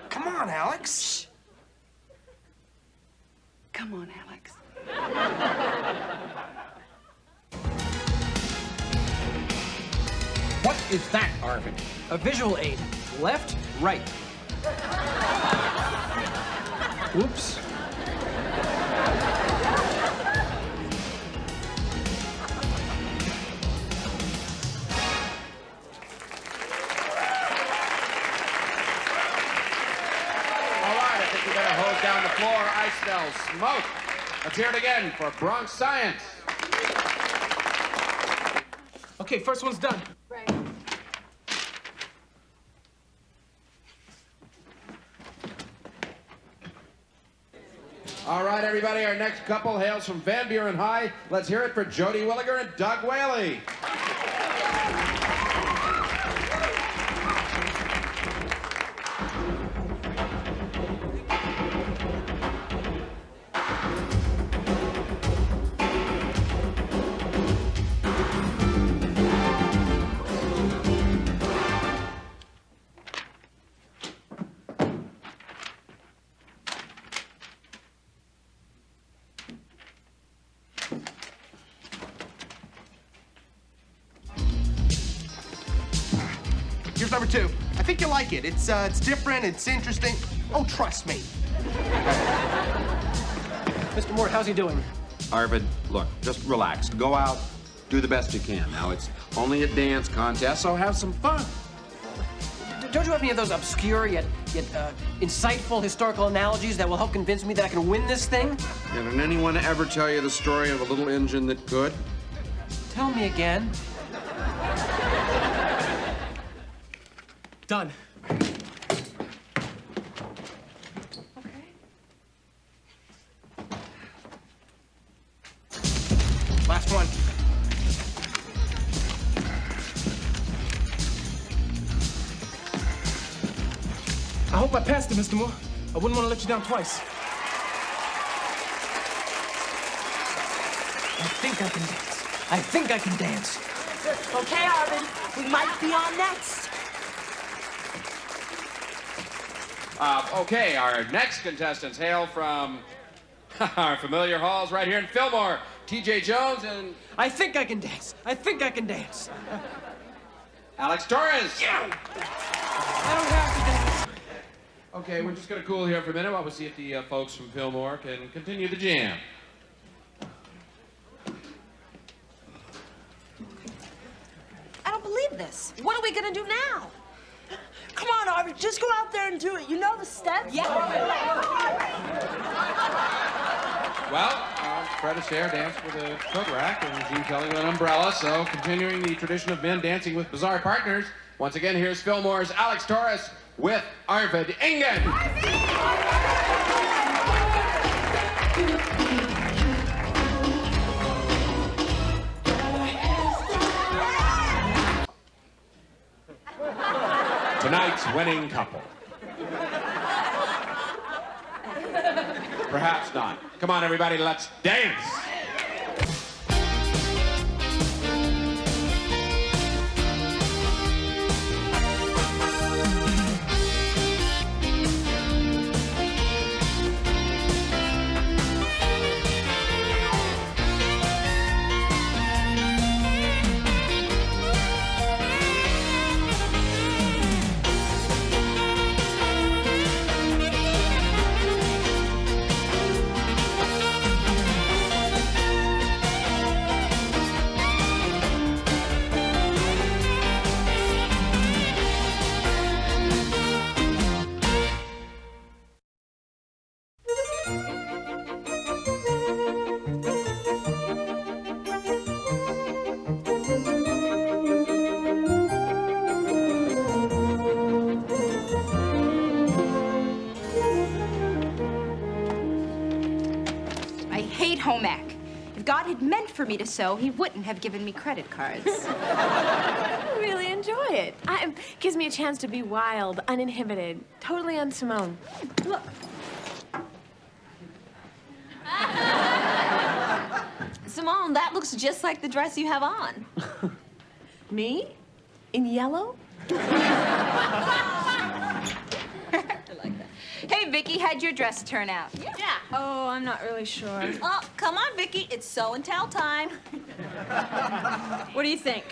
S: Come on, Alex.
E: Come on, Alex.
S: What is that, Arvid?
B: A visual aid. Left, right. Oops.
M: You better hose down the floor. I smell smoke. Let's hear it again for Bronx Science.
W: Okay, first one's done.
L: Right.
M: All right, everybody, our next couple hails from Van Buren High. Let's hear it for Jody Williger and Doug Whaley.
P: number 2. I think you'll like it. It's different, it's interesting. Oh, trust me.
B: Mr. Moore, how's he doing?
C: Arvid, look, just relax. Go out, do the best you can. Now, it's only a dance contest, so have some fun.
B: Don't you have any of those obscure yet insightful historical analogies that will help convince me that I can win this thing?
C: Yeah, did anyone ever tell you the story of a little engine that could?
B: Tell me again.
W: Done.
B: Last one.
W: I hope I passed it, Mr. Moore. I wouldn't want to let you down twice.
B: I think I can dance. I think I can dance.
N: Okay, Arvin, we might be on next.
M: Okay, our next contestants hail from our familiar halls right here in Fillmore. T.J. Jones and...
B: I think I can dance. I think I can dance.
M: Alex Torres.
B: Yeah. I don't have to dance.
M: Okay, we're just going to cool here for a minute while we see if the folks from Fillmore can continue the jam.
N: I don't believe this. What are we gonna do now? Come on, Arvin, just go out there and do it. You know the steps?
M: Well, Fred Astaire danced with a coat rack and Gene Kelly with an umbrella, so continuing the tradition of men dancing with bizarre partners, once again, here's Fillmore's Alex Torres with Arvid Ingen. Tonight's winning couple. Perhaps not. Come on, everybody, let's dance.
F: I hate home ec. If God had meant for me to sew, he wouldn't have given me credit cards.
L: I really enjoy it. It gives me a chance to be wild, uninhibited, totally on Simone. Look.
F: Simone, that looks just like the dress you have on.
L: Me? In yellow?
F: Hey, Vicky, how'd your dress turn out?
K: Yeah. Oh, I'm not really sure.
N: Oh, come on, Vicky. It's show and tell time.
K: What do you think?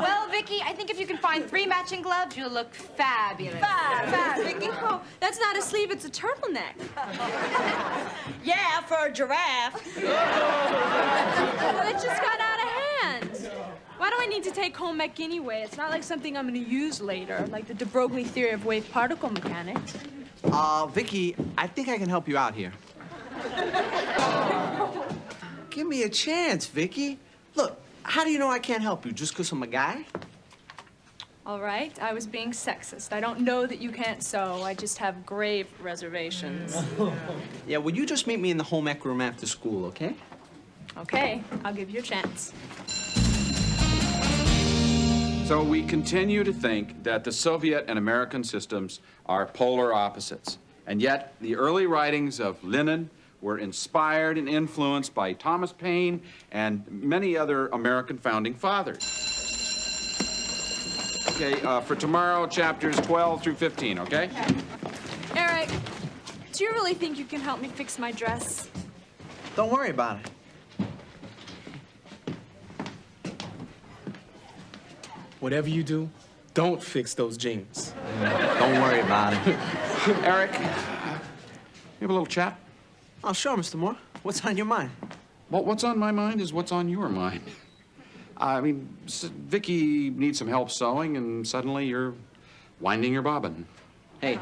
F: Well, Vicky, I think if you can find 3 matching gloves, you'll look fabulous.
K: Fab, Vicky. Oh, that's not a sleeve, it's a turtleneck.
N: Yeah, for a giraffe.
K: Well, it just got out of hand. Why do I need to take home ec anyway? It's not like something I'm going to use later, like the de Broglie theory of wave particle mechanics.
H: Vicky, I think I can help you out here. Give me a chance, Vicky. Look, how do you know I can't help you? Just 'cause I'm a guy?
K: All right, I was being sexist. I don't know that you can't sew. I just have grave reservations.
H: Yeah, will you just meet me in the home ec room after school, okay?
K: Okay, I'll give you a chance.
C: So we continue to think that the Soviet and American systems are polar opposites. And yet, the early writings of Lenin were inspired and influenced by Thomas Paine and many other American founding fathers. Okay, for tomorrow, chapters 12 through 15, okay?
K: Eric, do you really think you can help me fix my dress?
H: Don't worry about it.
W: whatever you do, don't fix those jeans.
H: Don't worry about it.
C: Eric, you have a little chat?
H: Oh, sure, Mr. Moore. What's on your mind?
C: Well, what's on my mind is what's on your mind. I mean, Vicky needs some help sewing, and suddenly you're winding your bobbin.
H: Hey,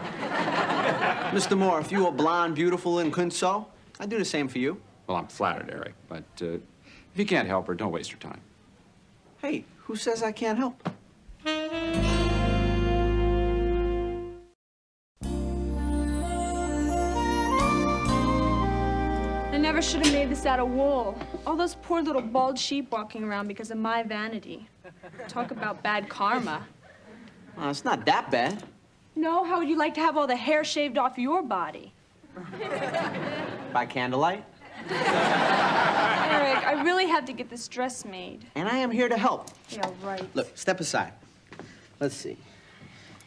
H: Mr. Moore, if you were blonde, beautiful, and couldn't sew, I'd do the same for you.
C: Well, I'm flattered, Eric, but if you can't help her, don't waste your time.
H: Hey, who says I can't help?
K: I never should have made this out of wool. All those poor little bald sheep walking around because of my vanity. Talk about bad karma.
H: It's not that bad.
K: No, how would you like to have all the hair shaved off your body?
H: By candlelight.
K: Eric, I really have to get this dress made.
H: And I am here to help.
K: Yeah, right.
H: Look, step aside. Let's see.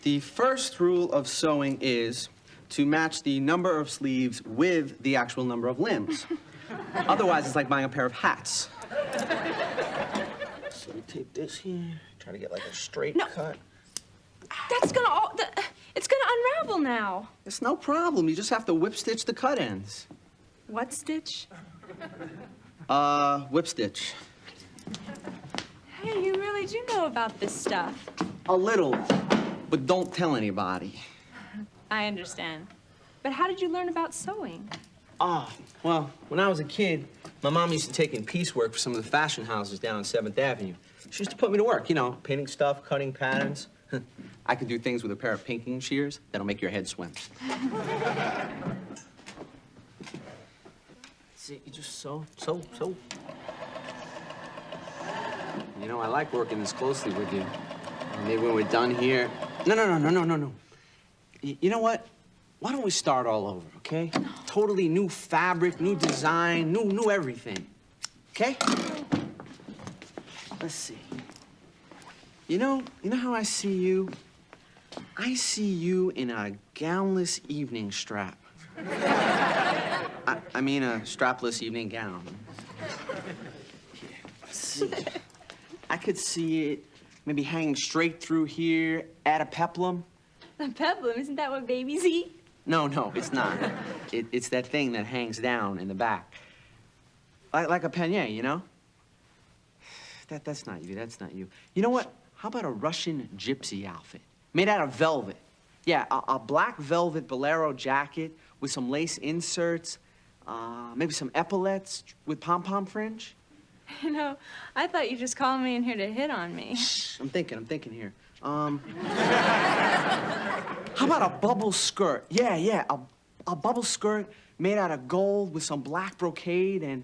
H: The first rule of sewing is to match the number of sleeves with the actual number of limbs. Otherwise, it's like buying a pair of hats. So we take this here, try to get like a straight cut.
K: That's gonna it's gonna unravel now.
H: It's no problem. You just have to whip stitch the cut ends.
K: What stitch?
H: Whip stitch.
K: Hey, you really do know about this stuff.
H: A little, but don't tell anybody.
K: I understand. But how did you learn about sewing?
H: Well, when I was a kid, my mom used to take in piecework for some of the fashion houses down on 7th Avenue. She used to put me to work, you know, painting stuff, cutting patterns. I could do things with a pair of pinking shears that'll make your head swim. See, you just sew. You know, I like working this closely with you. Maybe when we're done here... No. You know what? Why don't we start all over, okay? Totally new fabric, new design, new everything. Okay? Let's see. You know how I see you? I see you in a gownless evening strap. I mean a strapless evening gown. Let's see. I could see it maybe hanging straight through here at a peplum.
K: A peplum? Isn't that what babies eat?
H: No, it's not. It's that thing that hangs down in the back. Like a pannier, you know? That's not you. You know what? How about a Russian gypsy outfit? Made out of velvet. Yeah, a black velvet bolero jacket with some lace inserts, maybe some epaulettes with pom-pom fringe.
K: You know, I thought you just called me in here to hit on me.
H: I'm thinking here. How about a bubble skirt? Yeah, a bubble skirt made out of gold with some black brocade and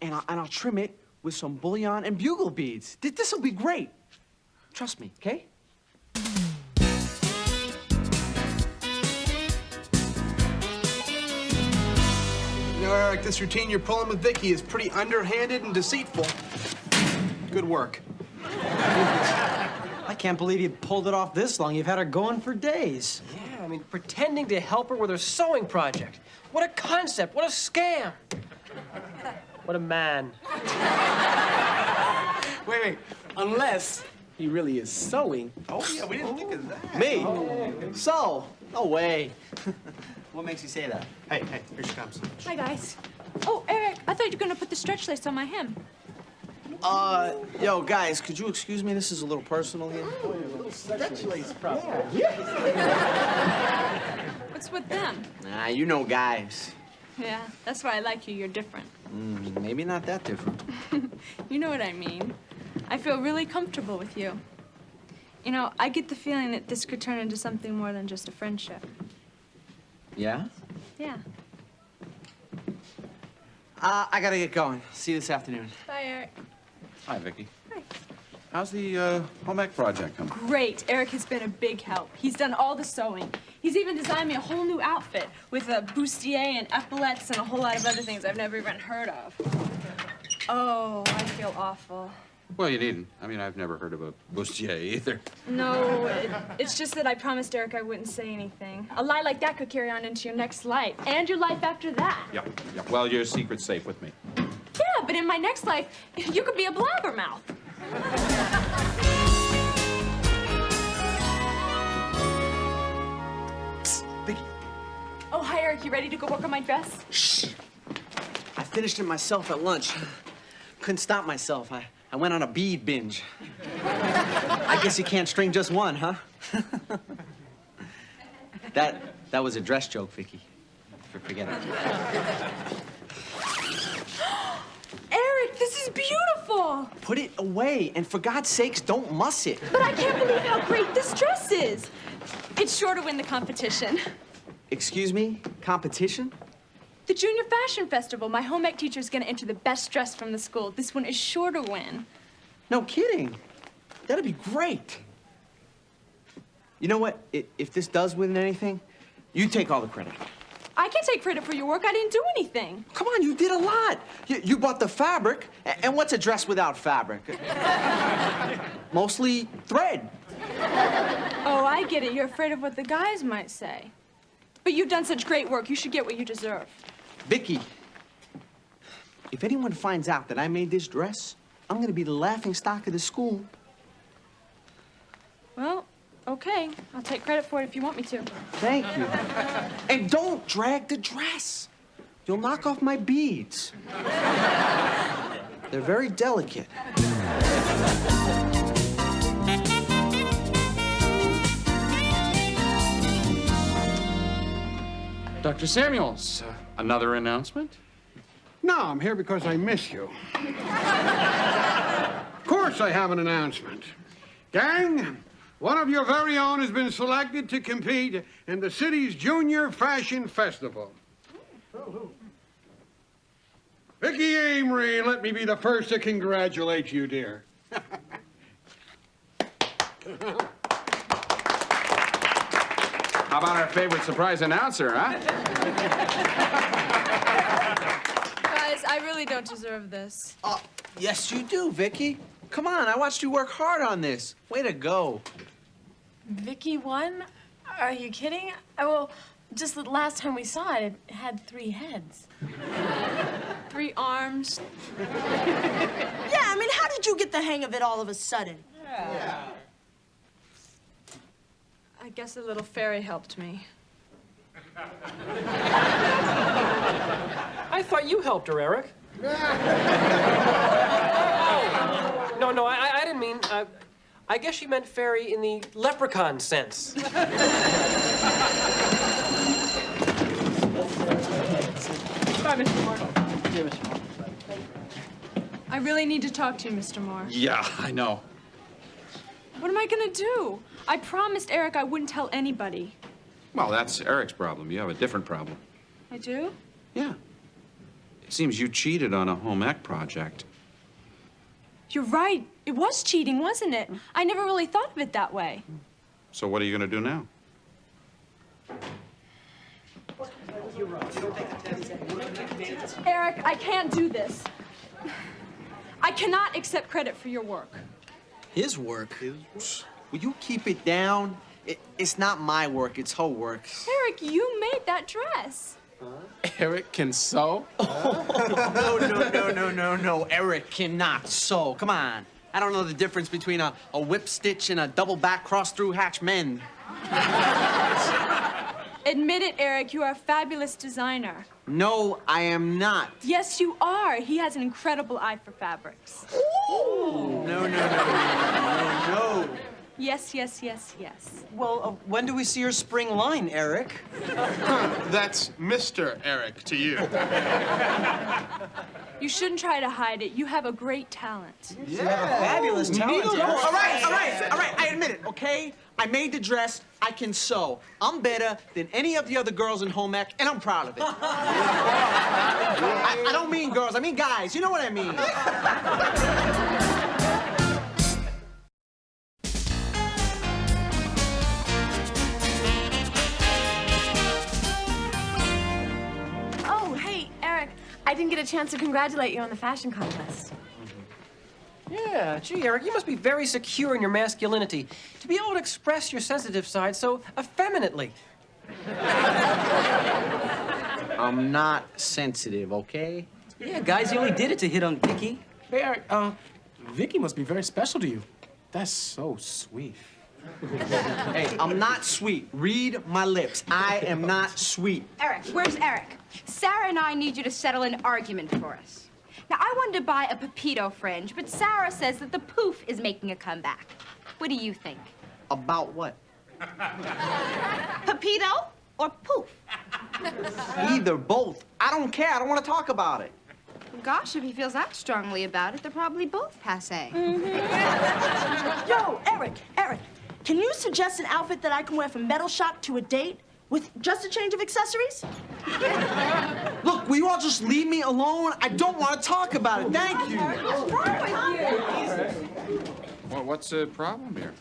H: I'll trim it with some bullion and bugle beads. This'll be great. Trust me, okay?
P: You know, Eric, this routine you're pulling with Vicky is pretty underhanded and deceitful. Good work.
V: I can't believe you pulled it off this long. You've had her going for days.
B: Yeah, I mean, pretending to help her with her sewing project. What a concept. What a scam. What a man.
W: Wait. Unless he really is sewing.
P: Oh, yeah, we didn't think of that.
H: Me? So? No way. What makes you say that?
P: Hey, here she comes.
K: Hi, guys. Oh, Eric, I thought you were going to put the stretch lace on my hem.
H: Yo, guys, could you excuse me? This is a little personal here.
V: Stretch lace problem.
K: What's with them?
H: Nah, you know guys.
K: Yeah, that's why I like you. You're different.
H: Maybe not that different.
K: You know what I mean. I feel really comfortable with you. You know, I get the feeling that this could turn into something more than just a friendship.
H: Yeah?
K: Yeah.
H: I gotta get going. See you this afternoon.
K: Bye, Eric.
C: Hi, Vicky.
K: Hi.
C: How's the home ec project coming?
K: Great. Eric has been a big help. He's done all the sewing. He's even designed me a whole new outfit with a bustier and epaulettes and a whole lot of other things I've never even heard of. Oh, I feel awful.
C: Well, you needn't. I mean, I've never heard of a bustier either.
K: No, it's just that I promised Eric I wouldn't say anything. A lie like that could carry on into your next life and your life after that.
C: Yeah. Well, your secret's safe with me.
K: Yeah, but in my next life, you could be a blabbermouth. Eric, you ready to go work on my dress?
H: Shh. I finished it myself at lunch. Couldn't stop myself. I went on a bead binge. I guess you can't string just one, huh? That was a dress joke, Vicky. Forget it.
K: Eric, this is beautiful.
H: Put it away, and for God's sakes, don't muss it.
K: But I can't believe how great this dress is. It's sure to win the competition.
H: Excuse me? Competition?
K: The Junior Fashion Festival. My home ec teacher is going to enter the best dress from the school. This one is sure to win.
H: No kidding. That'd be great. You know what? If this does win anything, you take all the credit.
K: I can't take credit for your work. I didn't do anything.
H: Come on, you did a lot. You bought the fabric, and what's a dress without fabric? Mostly thread.
K: Oh, I get it. You're afraid of what the guys might say. But you've done such great work. You should get what you deserve.
H: Vicky, if anyone finds out that I made this dress, I'm gonna be the laughingstock of the school.
K: Well, okay. I'll take credit for it if you want me to.
H: Thank you. And don't drag the dress. You'll knock off my beads. They're very delicate.
C: Dr. Samuels, another announcement?
I: No, I'm here because I miss you. Of course I have an announcement. Gang, one of your very own has been selected to compete in the city's Junior Fashion Festival. Vicky Amory, let me be the first to congratulate you, dear.
C: How about our favorite surprise announcer, huh?
K: Guys, I really don't deserve this.
H: Yes, you do, Vicky. Come on, I watched you work hard on this. Way to go.
G: Vicky won? Are you kidding? Well, just the last time we saw it, it had 3 heads.
K: 3 arms.
N: Yeah, I mean, how did you get the hang of it all of a sudden?
K: Yeah. I guess a little fairy helped me.
B: I thought you helped her, Eric. No, I didn't mean, I guess she meant fairy in the leprechaun sense.
K: Bye, Mr. Moore.
B: Here, Mr. Moore.
K: I really need to talk to you, Mr. Moore.
C: Yeah, I know.
K: What am I gonna do? I promised Eric I wouldn't tell anybody.
C: Well, that's Eric's problem. You have a different problem.
K: I do?
C: Yeah. It seems you cheated on a home ec project.
K: You're right. It was cheating, wasn't it? I never really thought of it that way.
C: So what are you going to do now?
K: Eric, I can't do this. I cannot accept credit for your work.
H: His work? Will you keep it down? It's not my work, it's her work.
K: Eric, you made that dress.
W: Eric can sew?
H: No. Eric cannot sew. Come on. I don't know the difference between a whip stitch and a double back cross-through hatch men.
K: Admit it, Eric, you are a fabulous designer.
H: No, I am not.
K: Yes, you are. He has an incredible eye for fabrics.
H: Ooh. No.
K: Yes.
V: Well, when do we see your spring line, Eric?
P: That's Mr. Eric to you.
K: You shouldn't try to hide it. You have a great talent.
V: You have a fabulous talent.
H: All right, I admit it, okay? I made the dress, I can sew. I'm better than any of the other girls in home ec, and I'm proud of it. I don't mean girls, I mean guys. You know what I mean.
G: Oh, hey, Eric. I didn't get a chance to congratulate you on the fashion contest.
B: Yeah, gee, Eric, you must be very secure in your masculinity to be able to express your sensitive side so effeminately.
H: I'm not sensitive, okay?
V: Yeah, guys, you only did it to hit on Vicky.
W: Hey, Eric, Vicky must be very special to you. That's so sweet.
D: Hey, I'm not sweet. Read my lips. I am not sweet.
F: Eric, where's Eric? Sarah and I need you to settle an argument for us. Now, I wanted to buy a Pepito fringe, but Sarah says that the poof is making a comeback. What do you think?
D: About what?
N: Pepito or poof?
D: Either, both. I don't care. I don't want to talk about it.
F: Gosh, if he feels that strongly about it, they're probably both passé.
N: Yo, Eric, can you suggest an outfit that I can wear from Metal Shop to a date with just a change of accessories?
D: Look, will you all just leave me alone? I don't want to talk about it. Thank you.
N: What's wrong with you?
C: Well, what's the problem here?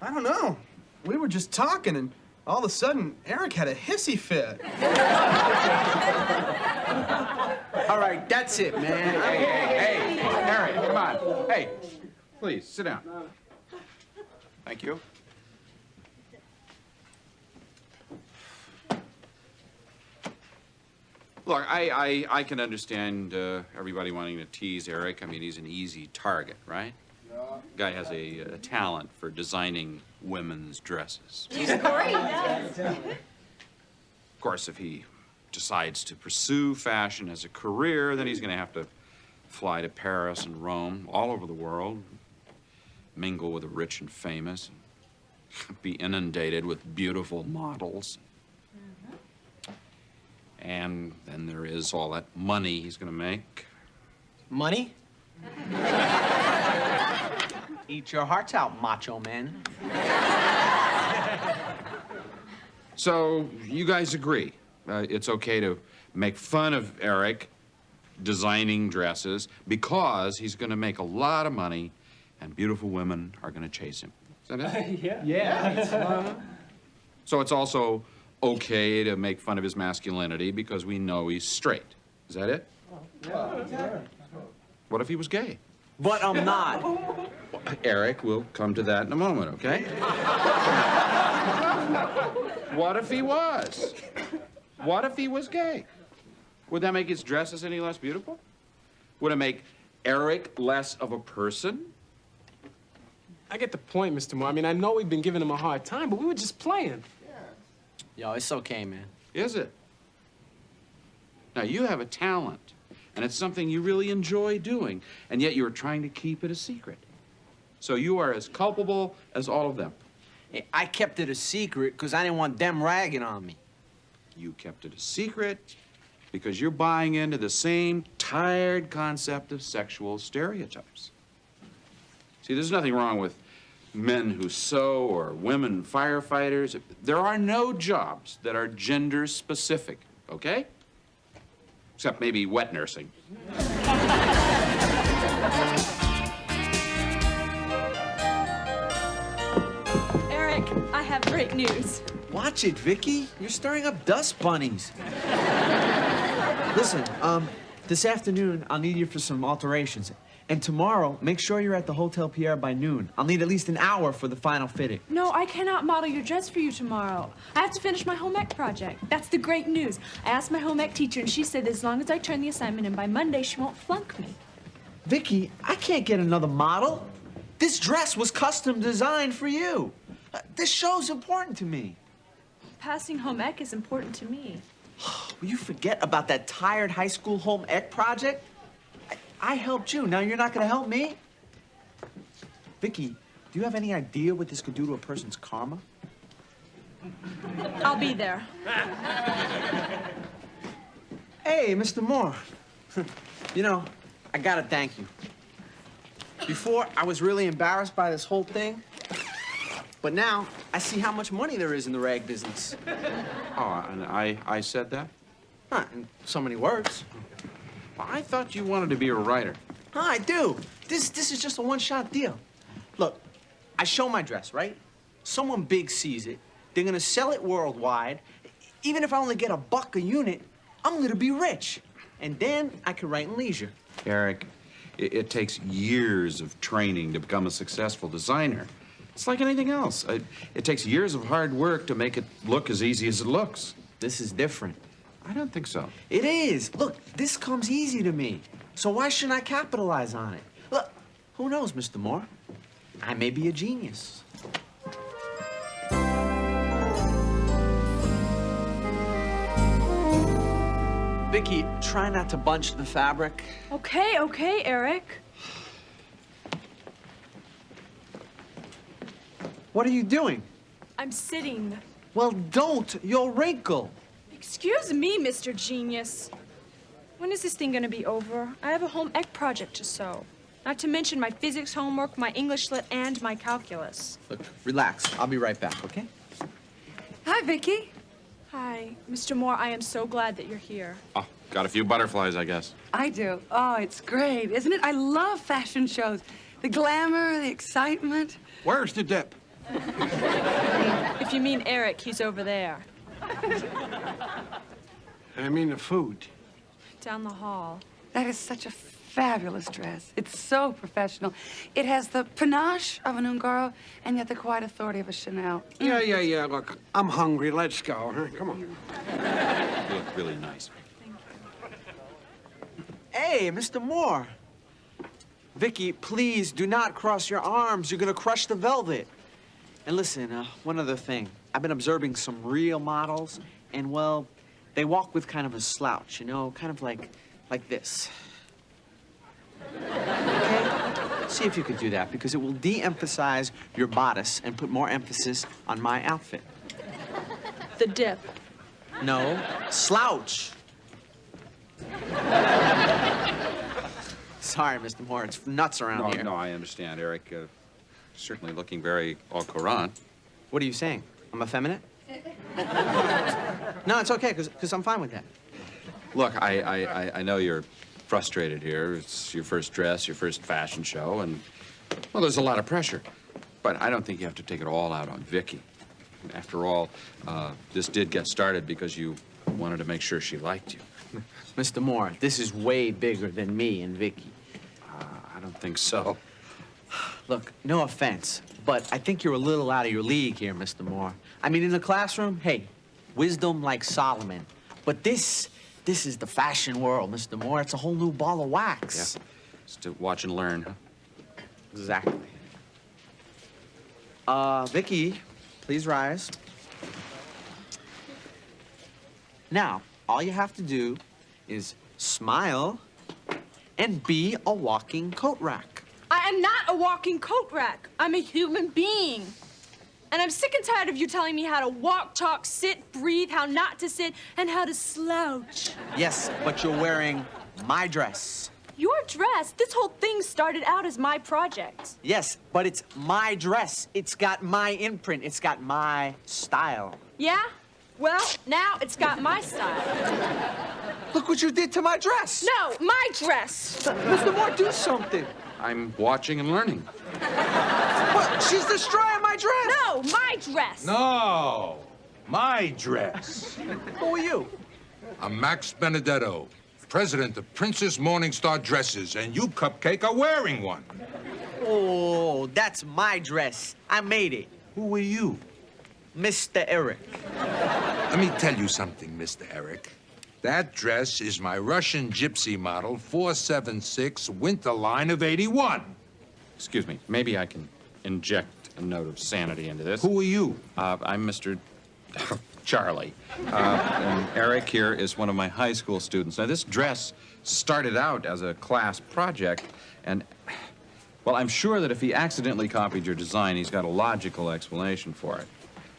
P: I don't know. We were just talking, and all of a sudden, Eric had a hissy fit.
D: All right, that's it, man.
C: Hey, Harry, come on. Hey, please, sit down. Thank you. Look, I can understand everybody wanting to tease Eric. I mean, he's an easy target, right? Yeah. Guy has a talent for designing women's dresses.
F: He's great.
C: Of course, if he decides to pursue fashion as a career, then he's going to have to fly to Paris and Rome, all over the world, mingle with the rich and famous, and be inundated with beautiful models. And then there is all that money he's going to make.
D: Money? Eat your hearts out, macho man.
C: So you guys agree it's okay to make fun of Eric designing dresses because he's going to make a lot of money and beautiful women are going to chase him. Is that it?
B: Yeah.
C: So it's also okay to make fun of his masculinity because we know he's straight. Is that it? What if he was gay?
D: But I'm not.
C: Eric, we'll come to that in a moment, okay? What if he was? What if he was gay? Would that make his dresses any less beautiful? Would it make Eric less of a person?
W: I get the point, Mr. Moore. I mean, I know we've been giving him a hard time, but we were just playing.
D: Yo, it's okay, man.
C: Is it? Now, you have a talent, and it's something you really enjoy doing, and yet you're trying to keep it a secret. So you are as culpable as all of them.
D: Hey, I kept it a secret because I didn't want them ragging on me.
C: You kept it a secret because you're buying into the same tired concept of sexual stereotypes. See, there's nothing wrong with men who sew or women firefighters. There are no jobs that are gender specific, okay? Except maybe wet nursing.
K: Eric, I have great news.
D: Watch it, Vicky. You're stirring up dust bunnies. Listen, this afternoon, I'll need you for some alterations. And tomorrow, make sure you're at the Hotel Pierre by noon. I'll need at least an hour for the final fitting.
K: No, I cannot model your dress for you tomorrow. I have to finish my home ec project. That's the great news. I asked my home ec teacher, and she said that as long as I turn the assignment in by Monday, she won't flunk me.
D: Vicky, I can't get another model. This dress was custom designed for you. This show's important to me.
K: Passing home ec is important to me.
D: Will you forget about that tired high school home ec project? I helped you. Now you're not going to help me? Vicky, do you have any idea what this could do to a person's karma?
K: I'll be there.
D: Hey, Mr. Moore. You know, I got to thank you. Before, I was really embarrassed by this whole thing. But now, I see how much money there is in the rag business.
C: Oh, and I said that?
D: Not in so many words.
C: I thought you wanted to be a writer.
D: I do. This is just a one-shot deal. Look, I show my dress, right? Someone big sees it. They're gonna sell it worldwide. Even if I only get $1 a unit, I'm gonna be rich. And then I can write in leisure.
C: Eric, it takes years of training to become a successful designer. It's like anything else. It takes years of hard work to make it look as easy as it looks.
D: This is different.
C: I don't think so.
D: It is. Look, this comes easy to me. So why shouldn't I capitalize on it? Look, who knows, Mr. Moore? I may be a genius.
H: Vicky, try not to bunch the fabric.
K: Okay, okay, Eric.
H: What are you doing?
K: I'm sitting.
H: Well, don't. You'll wrinkle.
K: Excuse me, Mr. Genius. When is this thing gonna be over? I have a home ec project to sew. Not to mention my physics homework, my English lit, and my calculus.
H: Look, relax. I'll be right back, okay?
E: Hi, Vicky.
K: Hi, Mr. Moore, I am so glad that you're here.
C: Oh, got a few butterflies, I guess.
E: I do. Oh, it's great, isn't it? I love fashion shows. The glamour, the excitement.
I: Where's the dip?
K: If you mean Eric, he's over there,
I: I mean the food.
K: down the hall.
E: That is such a fabulous dress. It's so professional. It has the panache of an Ungaro and yet the quiet authority of a Chanel.
I: Yeah. Look, I'm hungry. Let's go. Huh? Come on.
C: You look really nice.
H: Hey, Mr. Moore. Vicky, please do not cross your arms. You're gonna crush the velvet. And listen, one other thing. I've been observing some real models, and well, they walk with kind of a slouch, you know, kind of like this. Okay? See if you could do that, because it will de-emphasize your bodice and put more emphasis on my outfit.
K: The dip.
H: No, slouch. Sorry, Mr. Moore, it's nuts around here.
C: No, I understand, Eric. Certainly looking very au courant.
H: What are you saying? I'm effeminate? No, it's okay, because I'm fine with that.
C: Look, I know you're frustrated here. It's your first dress, your first fashion show, and, well, there's a lot of pressure. But I don't think you have to take it all out on Vicky. After all, this did get started because you wanted to make sure she liked you.
H: Mr. Moore, this is way bigger than me and Vicky.
C: I don't think so.
H: Look, no offense, but I think you're a little out of your league here, Mr. Moore. I mean, in the classroom, hey, wisdom like Solomon. But this is the fashion world, Mr. Moore. It's a whole new ball of wax.
C: Yeah, just to watch and learn, huh?
H: Exactly. Vicky, please rise. Now, all you have to do is smile and be a walking coat rack.
K: I am not a walking coat rack. I'm a human being. And I'm sick and tired of you telling me how to walk, talk, sit, breathe, how not to sit, and how to slouch.
H: Yes, but you're wearing my dress.
K: Your dress? This whole thing started out as my project.
H: Yes, but it's my dress. It's got my imprint. It's got my style.
K: Yeah? Well, now it's got my style.
H: Look what you did to my dress.
K: No, my dress.
H: Mr. Moore, do something.
C: I'm watching and learning.
H: What? She's destroying my dress.
K: No, my dress.
O: No, my dress.
H: Who are you?
O: I'm Max Benedetto, president of Princess Morningstar Dresses, and you, Cupcake, are wearing one.
H: Oh, that's my dress. I made it.
O: Who are you?
H: Mr. Eric.
O: Let me tell you something, Mr. Eric. That dress is my Russian gypsy model 476 winter line of 81.
C: Excuse me, maybe I can inject a note of sanity into this.
O: Who are you?
C: I'm Mr. Charlie. And Eric here is one of my high school students. Now, this dress started out as a class project, and, well, I'm sure that if he accidentally copied your design, he's got a logical explanation for it.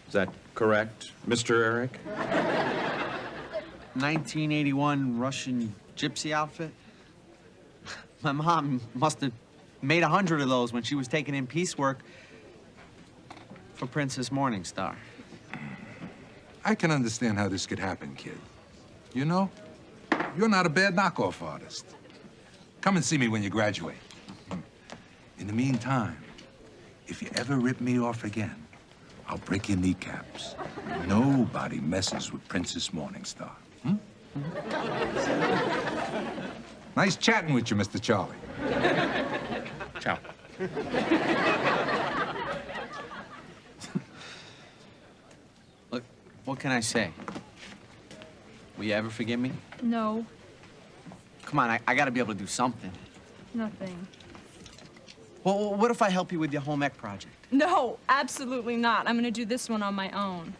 C: Is that correct, Mr. Eric?
H: 1981 Russian gypsy outfit? My mom must have made 100 of those when she was taking in piecework for Princess Morningstar.
O: I can understand how this could happen, kid. You know, you're not a bad knockoff artist. Come and see me when you graduate. In the meantime, if you ever rip me off again, I'll break your kneecaps. Nobody messes with Princess Morningstar. Hmm? Nice chatting with you, Mr. Charlie.
C: Ciao.
H: Look, what can I say? Will you ever forgive me?
K: No,
H: Come on, I gotta be able to do something.
K: nothing.
H: Well, what if I help you with your home ec project?
K: No, absolutely not. I'm gonna do this one on my own.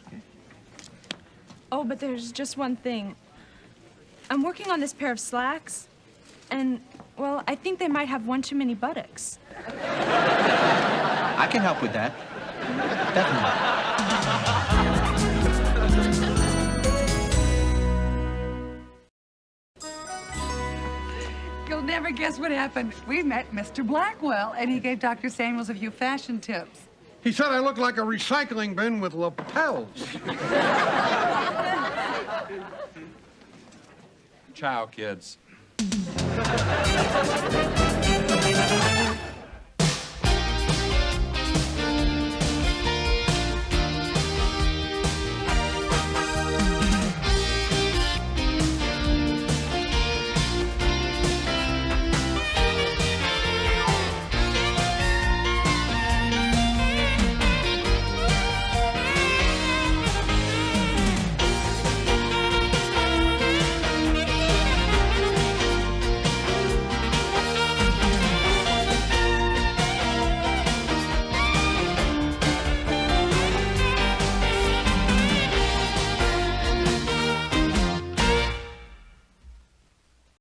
K: Oh, but there's just one thing. I'm working on this pair of slacks, and, well, I think they might have one too many buttocks.
D: I can help with that. Definitely.
E: You'll never guess what happened. We met Mr. Blackwell, and he gave Dr. Samuels a few fashion tips.
I: He said I look like a recycling bin with lapels.
C: Ciao, kids.